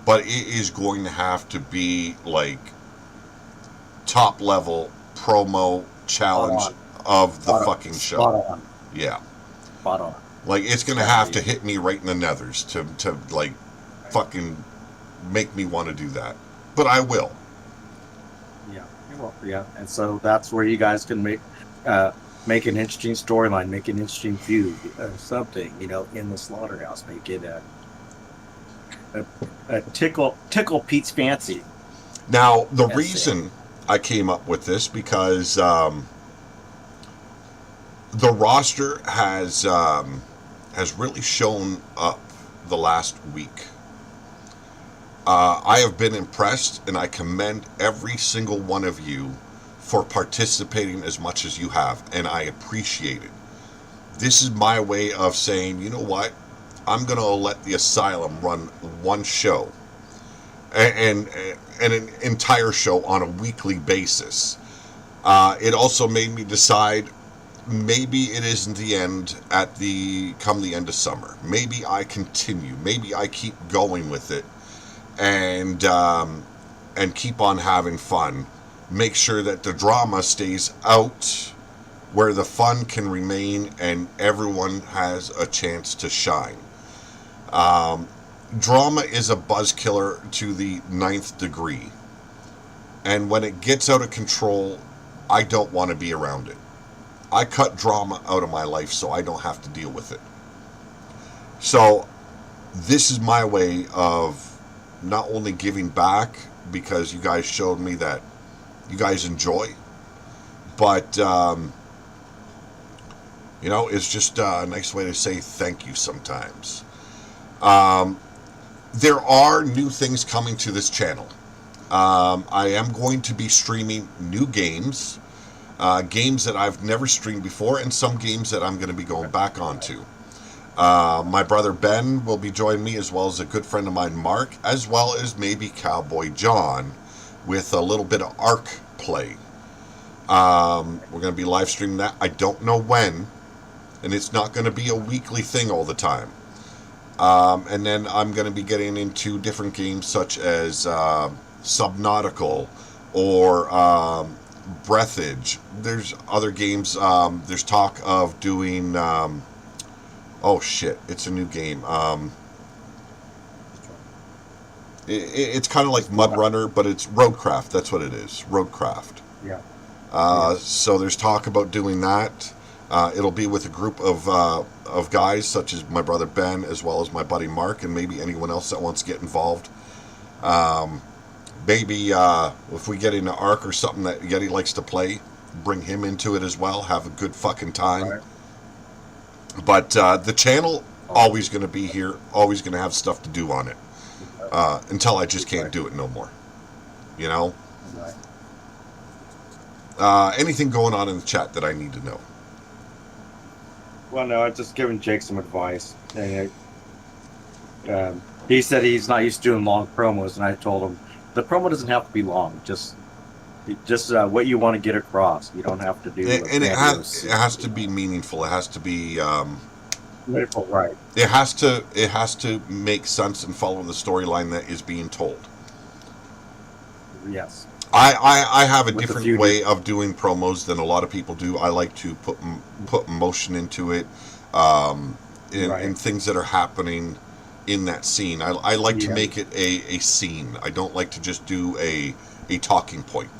But it is going to have to be like top level promo challenge of the fucking show. Spot on. Yeah. Spot on. Like, it's going to have to hit me right in the nethers to like fucking make me want to do that. But I will. Yeah. Well, yeah, and so that's where you guys can make an interesting storyline, make an interesting feud, something, in the Slaughterhouse, make it a tickle Pete's fancy. Now, the reason I came up with this because the roster has really shown up the last week. I have been impressed, and I commend every single one of you for participating as much as you have, and I appreciate it. This is my way of saying, you know what? I'm going to let the Asylum run one show, and an entire show on a weekly basis. It also made me decide maybe it isn't the end come the end of summer. Maybe I continue. Maybe I keep going with it. And keep on having fun. Make sure that the drama stays out where the fun can remain and everyone has a chance to shine. Drama is a buzz killer to the 9th degree. And when it gets out of control, I don't want to be around it. I cut drama out of my life so I don't have to deal with it. So this is my way of not only giving back because you guys showed me that you guys enjoy, but it's just a nice way to say thank you sometimes. There are new things coming to this channel. I am going to be streaming new games, games that I've never streamed before, and some games that I'm going to be going back onto. My brother Ben will be joining me, as well as a good friend of mine, Mark, as well as maybe Cowboy John, with a little bit of Ark play. We're going to be live streaming that. I don't know when, and it's not going to be a weekly thing all the time. And then I'm going to be getting into different games such as Subnautical or Breathage. There's other games. There's talk of doing... oh shit, it's a new game. It's kind of like Mud Runner, but it's Roadcraft. That's what it is. Roadcraft. Yeah. So there's talk about doing that. It'll be with a group of guys such as my brother Ben, as well as my buddy Mark, and maybe anyone else that wants to get involved. Maybe if we get into Ark or something that Yeti likes to play, bring him into it as well. Have a good fucking time. Right. But the channel always going to be here, always going to have stuff to do on it, until I just can't do it no more. Anything going on in the chat that I need to know? Well, no, I'm just giving Jake some advice. He said he's not used to doing long promos, and I told him the promo doesn't have to be long. Just what you want to get across. You don't have to do. And it has to be meaningful. It has to be meaningful, right? It has to make sense and follow the storyline that is being told. Yes. I have a different way of doing promos than a lot of people do. I like to put emotion into it, in things that are happening in that scene. I like to make it a scene. I don't like to just do a talking point.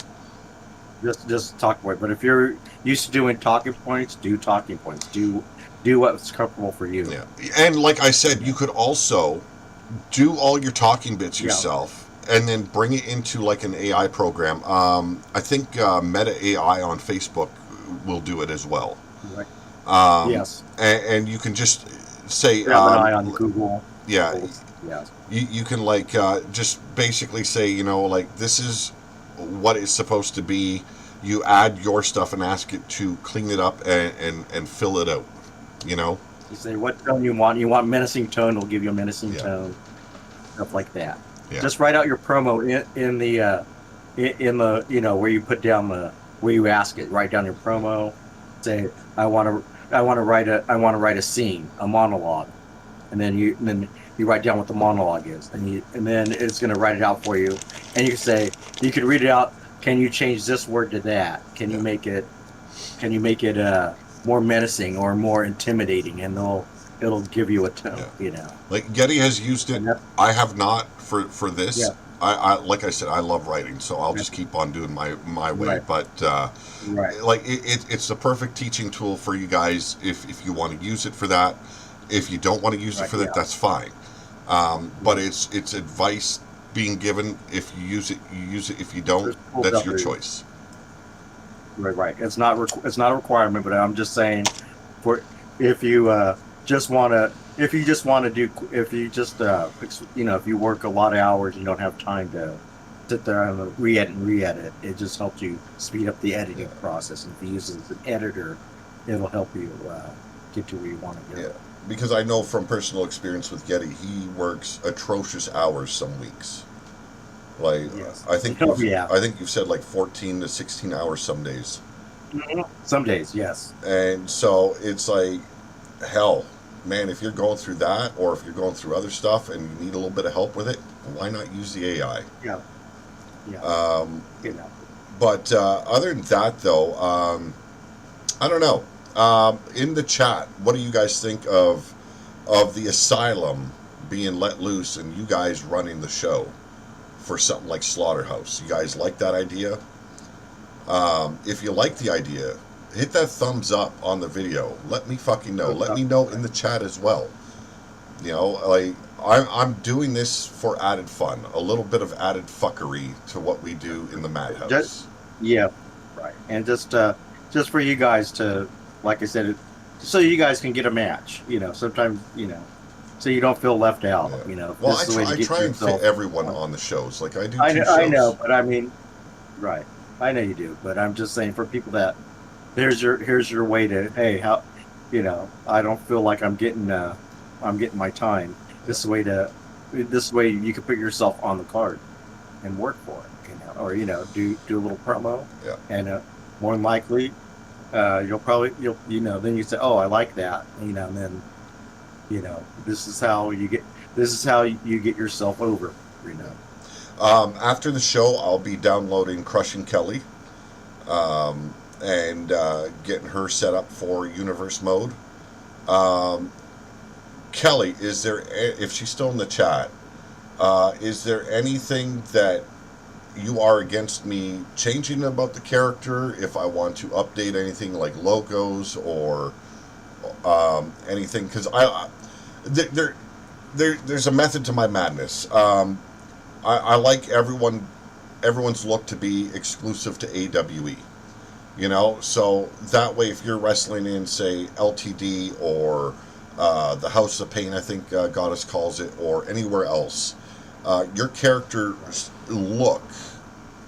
Just talking point. But if you're used to doing talking points, do talking points. Do what's comfortable for you. Yeah, and like I said, you could also do all your talking bits Yeah. yourself, and then bring it into like an AI program. I think Meta AI on Facebook will do it as well. Right. Yes. Yes. And you can just say, Have an eye on Google. yeah, Yes. you can like just basically say, like this is what it's supposed to be. You add your stuff and ask it to clean it up and fill it out. You say what tone you want. You want menacing tone, it'll give you a menacing Yeah. tone. Stuff like that. Yeah. Just write out your promo in the where you put down where you ask it. Write down your promo. Say I want to write a scene, a monologue, and then you write down what the monologue is, and then it's going to write it out for you, and you can say you can read it out. Can you change this word to that? Can you make it more menacing or more intimidating, and it'll give you a tone. Like Getty has used it. I have not for this. Yeah. I like I said, I love writing, so I'll just keep on doing my way. Right. But Right. like it's the perfect teaching tool for you guys if you want to use it for that. If you don't want to use it for that, that's fine. But it's advice being given. If you use it, you use it. If you don't, that's your choice. Right. It's not a requirement, but I'm just saying, if you just want to if you work a lot of hours and you don't have time to sit there and re-edit, it just helps you speed up the editing process. And if you use it as an editor, it'll help you get to where you want to go. Yeah, because I know from personal experience with Getty, he works atrocious hours some weeks. Like Yes. I think Yeah. I think you've said like 14 to 16 hours some days. Some days, yes. And so it's like, hell, man, if you're going through that, or if you're going through other stuff and you need a little bit of help with it, why not use the AI? Yeah. But other than that, though, I don't know. In the chat, what do you guys think of the asylum being let loose and you guys running the show for something like Slaughterhouse? You guys like that idea? If you like the idea, hit that thumbs up on the video. Let me fucking know. Let me know in the chat as well. Like I'm doing this for added fun, a little bit of added fuckery to what we do in the Madhouse. Right. And just for you guys to, like I said, so you guys can get a match. Sometimes so you don't feel left out. Yeah. Well, I try and fit everyone on the shows. Like I do. Two shows. I know, but I mean, right. I know you do, but I'm just saying for people that here's your way to, hey, how, I don't feel like I'm getting my time. This way you can put yourself on the card and work for it, or do a little promo. Yeah. And more than likely, then you say, oh, I like that, and then this is how you get yourself over. After the show, I'll be downloading Crushing Kelly, and getting her set up for universe mode. Kelly, if she's still in the chat, is there anything that you are against me changing about the character? If I want to update anything like logos or anything, because there's a method to my madness. I like everyone's look to be exclusive to AWE. So that way, if you're wrestling in, say, LTD or the House of Pain, I think Goddess calls it, or anywhere else, your character's look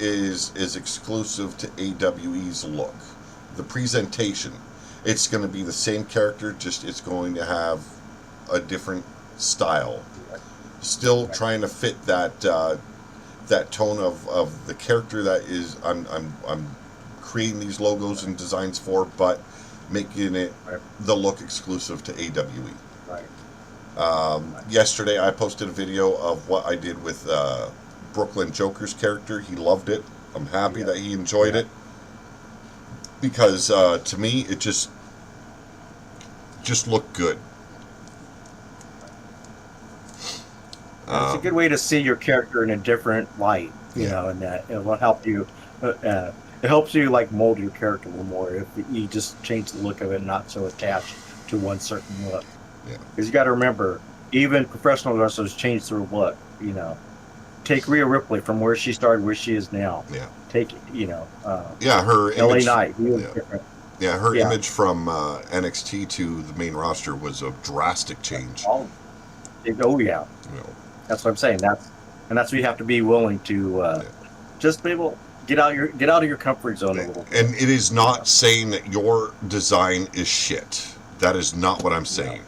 is exclusive to AWE's look. The presentation, it's going to be the same character, just it's going to have a different style. Still trying to fit that tone of the character that is I'm creating these logos and designs for, but making it the look exclusive to AWE. Right. Yesterday I posted a video of what I did with Brooklyn Joker's character. He loved it. I'm happy that he enjoyed it, because to me it just looked good. It's a good way to see your character in a different light, and that it will help you. it helps you like mold your character a little more if you just change the look of it, and not so attached to one certain look. Yeah. Because you got to remember, even professional wrestlers change their look. Take Rhea Ripley from where she started, where she is now. Yeah. Take her LA image. Knight. He was Yeah. different. Yeah, her image from NXT to the main roster was a drastic change. Oh yeah. That's what I'm saying. That's what you have to be willing to just be able get out of your comfort zone a little bit. And it is not saying that your design is shit. That is not what I'm saying.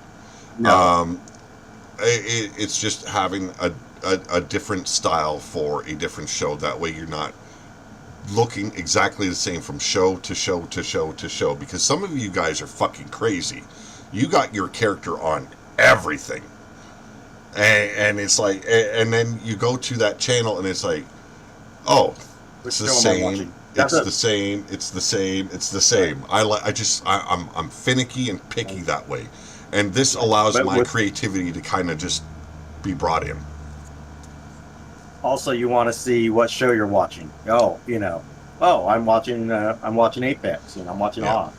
No. It's just having a different style for a different show. That way you're not looking exactly the same from show to show to show to show, because some of you guys are fucking crazy. You got your character on everything, and it's like, and then you go to that channel and it's like, oh, it's the same, it's the same, it's the same, it's the same. I'm finicky and picky that way, and this allows my creativity to kind of just be brought in. Also, you want to see what show you're watching. I'm watching Apex, I'm watching Awe.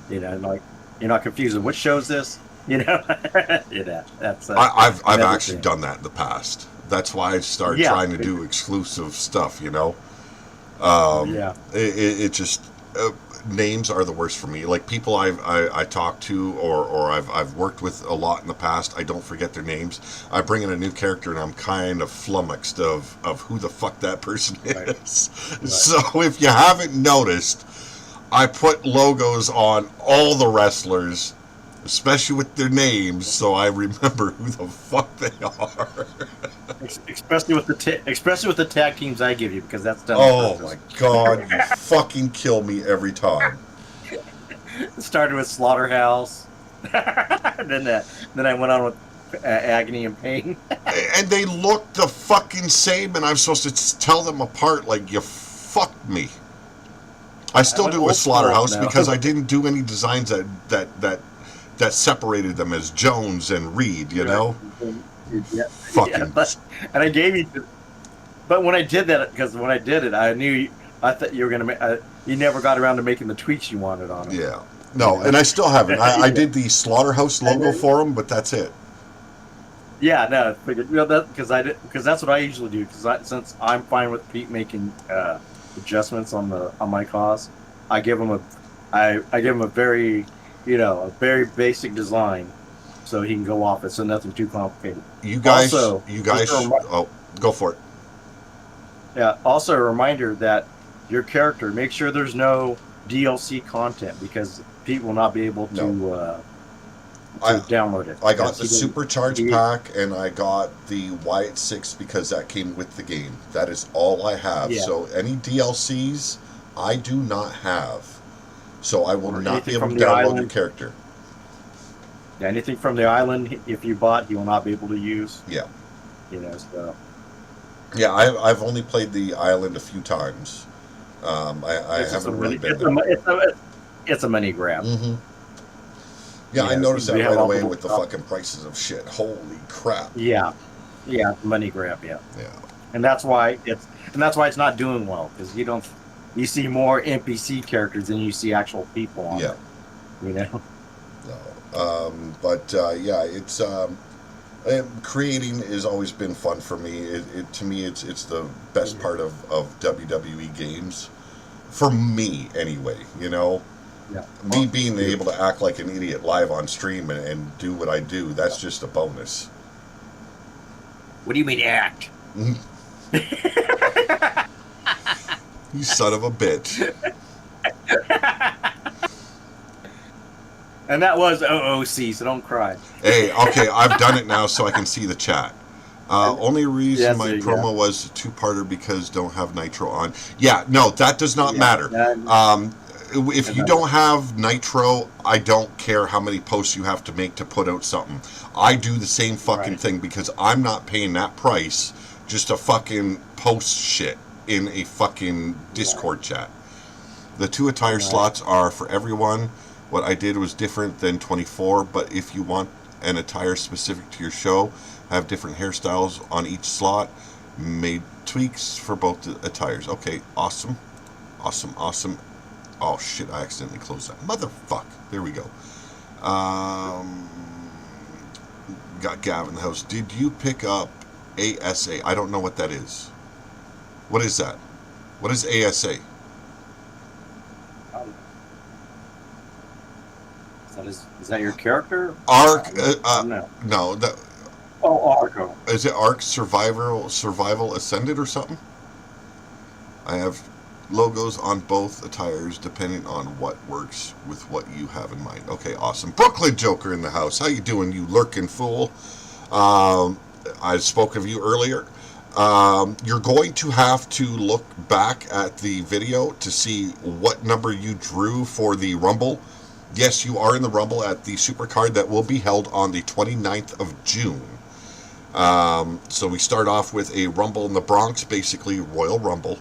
Like, you're not confused. Which show's this? That's. I've actually done that in the past. That's why I started trying to do exclusive stuff. It just names are the worst for me. Like, people I talk to or I've worked with a lot in the past, I don't forget their names. I bring in a new character and I'm kind of flummoxed of who the fuck that person is. Right. So if you haven't noticed, I put logos on all the wrestlers, especially with their names, so I remember who the fuck they are. Especially with the tag teams I give you, because that's done. Oh my god, you fucking kill me every time. It started with Slaughterhouse, then I went on with Agony and Pain. And they look the fucking same, and I'm supposed to tell them apart like, you fucked me. I still do with Slaughterhouse because I didn't do any designs that separated them as Jones and Reed, Fucking. And I gave you, but when I did that, because when I did it, I thought you were gonna you never got around to making the tweets you wanted on it. Yeah, no, and I still haven't. I did the Slaughterhouse logo for them, but that's it. Yeah, no, because that's what I usually do. Since I'm fine with Pete making adjustments on my cause, I give him a very a very basic design, so he can go off it. So nothing too complicated. You guys, go for it. Yeah. Also, a reminder that your character, make sure there's no DLC content, because Pete will not be able to download it. I got the Supercharged pack, and I got the Wyatt 6 because that came with the game. That is all I have. Yeah. So any DLCs, I do not have. So I will not be able to download your character. Yeah, anything from the island, if you bought, you will not be able to use. Yeah. So. Yeah, I've only played the island a few times. I haven't really been there. It's a money grab. Mm-hmm. Yeah, I noticed that right away with the fucking prices of shit. Holy crap. Yeah, money grab. Yeah. Yeah. And that's why it's not doing well, because you see more NPC characters than you see actual people on it. No. It's creating has always been fun for me. To me, it's the best part of WWE games, for me anyway. Yeah. Me being able to act like an idiot live on stream and do what I do, that's just a bonus. What do you mean act? You son of a bitch. And that was OOC, so don't cry. Hey, okay, I've done it now so I can see the chat. Only reason my promo was a two-parter because don't have Nitro on. Yeah, no, that does not matter. If you don't have Nitro, I don't care how many posts you have to make to put out something. I do the same fucking thing, because I'm not paying that price just to fucking post shit in a fucking Discord chat. The 2 attire slots are for everyone. What I did was different than 24, but if you want an attire specific to your show, have different hairstyles on each slot, made tweaks for both the attires. Okay, awesome. Awesome, awesome. Oh shit! I accidentally closed that. Motherfuck. There we go. Um, got Gav in the house. Did you pick up ASA? I don't know what that is. What is that? What is ASA? Is that your character? Arc. No. No. That. Oh, Arco. Is it Arc Survival Ascended or something? I have logos on both attires depending on what works with what you have in mind. Okay, awesome. Brooklyn Joker in the house. How you doing, you lurking fool? I spoke of you earlier. You're going to have to look back at the video to see what number you drew for the Rumble. Yes, you are in the Rumble at the Supercard that will be held on the 29th of June. So we start off with a Rumble in the Bronx, basically Royal Rumble,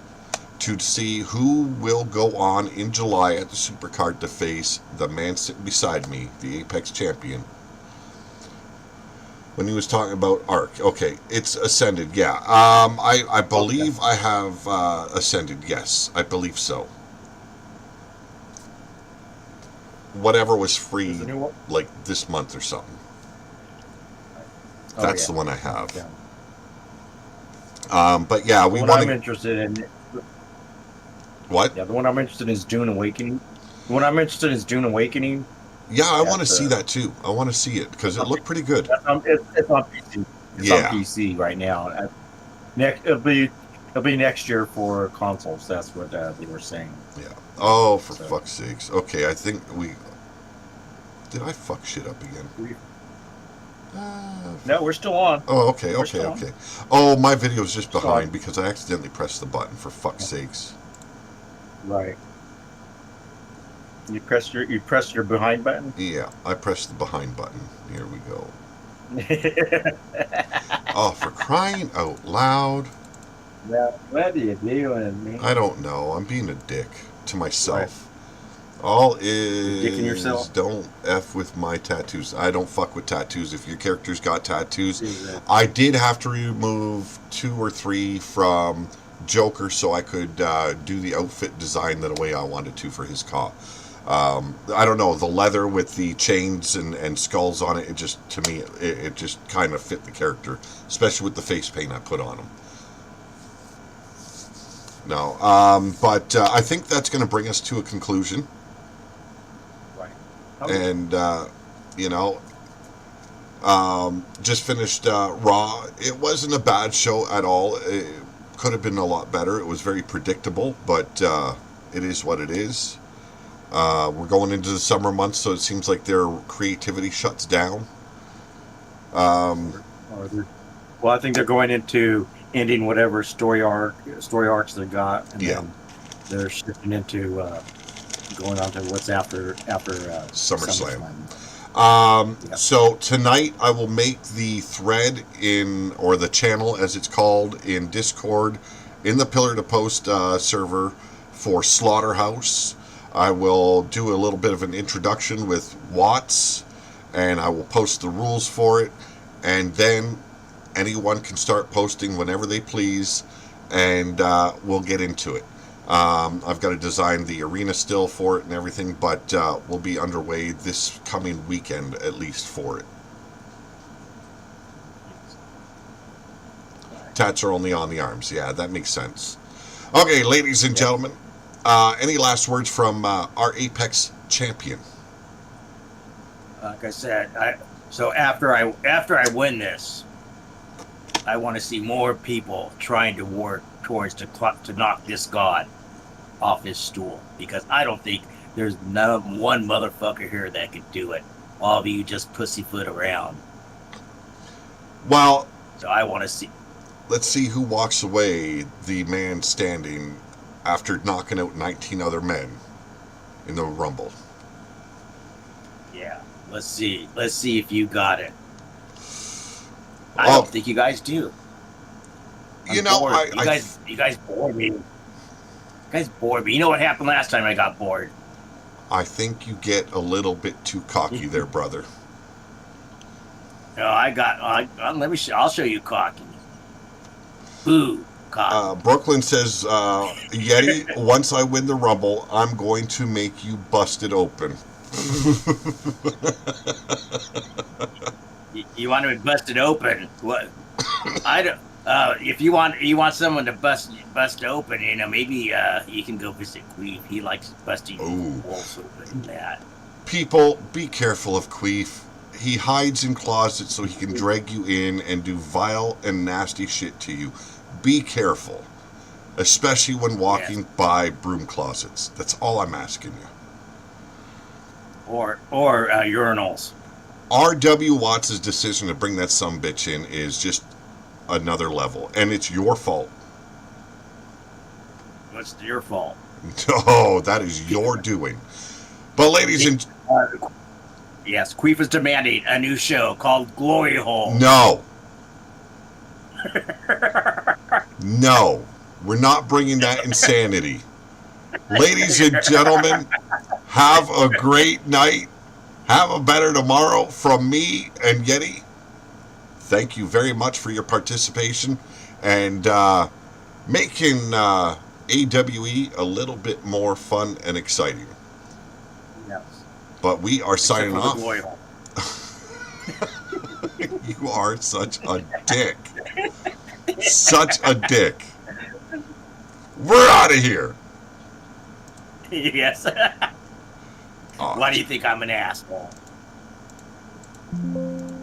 to see who will go on in July at the Supercard to face the man sitting beside me, the Apex champion. When he was talking about Arc, okay, it's Ascended, yeah. I believe I have Ascended, yes, I believe so. Whatever was free, like this month or something. That's the one I have. Yeah. But yeah, we want I'm interested in. What? Yeah, the one I'm interested in is Dune Awakening. The one I'm interested in is Dune Awakening. Yeah, I want to see that too. I want to see it because it looked pretty good. It's on PC. It's on PC right now. It'll be next year for consoles. That's what they were saying. Yeah. Oh, for fuck's sakes. Okay, I think we. Did I fuck shit up again? No, we're still on. Oh, okay. Oh, my video's just behind because I accidentally pressed the button. For fuck's sakes. Right. You pressed your behind button? Yeah, I pressed the behind button. Here we go. Oh, for crying out loud. Now, what are you doing, man? I don't know. I'm being a dick to myself. Right. All is dicking yourself? Don't F with my tattoos. I don't fuck with tattoos. If your character's got tattoos, I did have to remove 2 or 3 from Joker so I could do the outfit design the way I wanted to for his car. I don't know, the leather with the chains and skulls on it, it just, to me, it just kind of fit the character, especially with the face paint I put on him. No, but I think that's going to bring us to a conclusion. Right. Okay. And, just finished Raw. It wasn't a bad show at all. It could have been a lot better. It was very predictable, but it is what it is. We're going into the summer months, so it seems like their creativity shuts down. Well, I think they're going into ending whatever story arcs they got, and then they're shifting into going on to what's after SummerSlam. So tonight I will make the thread or the channel as it's called in Discord in the Pillar to Post server for Slaughterhouse. I will do a little bit of an introduction with Watts, and I will post the rules for it, and then anyone can start posting whenever they please, and we'll get into it. I've got to design the arena still for it and everything, but we'll be underway this coming weekend at least for it. Tats are only on the arms. Yeah, that makes sense. Okay, ladies and gentlemen, any last words from our Apex champion? Like I said, so after I win this, I want to see more people trying to work towards to knock this god off his stool, because I don't think there's one motherfucker here that could do it. All of you just pussyfoot around. Well, so I want to see. Let's see who walks away the man standing after knocking out 19 other men in the Rumble. Yeah, let's see. Let's see if you got it. I don't think you guys do. You guys bored me. You guys bored me. You know what happened last time I got bored? I think you get a little bit too cocky there, brother. No, I'll show you cocky. Boo. Brooklyn says, Yeti, once I win the Rumble, I'm going to make you bust it open. You want to be busted open? What? I don't. If you want someone to bust open, maybe you can go visit Queef. He likes busting walls open. That. People, be careful of Queef. He hides in closets so he can drag you in and do vile and nasty shit to you. Be careful, especially when walking by broom closets. That's all I'm asking you. Or urinals. R.W. Watts' decision to bring that sumbitch in is just another level, and it's your fault. What's your fault? Oh, that is your doing. But ladies and yes, Queef is demanding a new show called Glory Hole. No. No, we're not bringing that insanity. Ladies and gentlemen, have a great night. Have a better tomorrow from me and Yeti. Thank you very much for your participation and making AWE a little bit more fun and exciting. Yes. But we are signing off. You are such a dick. Such a dick. We're out of here. Yes. Why do you think I'm an asshole?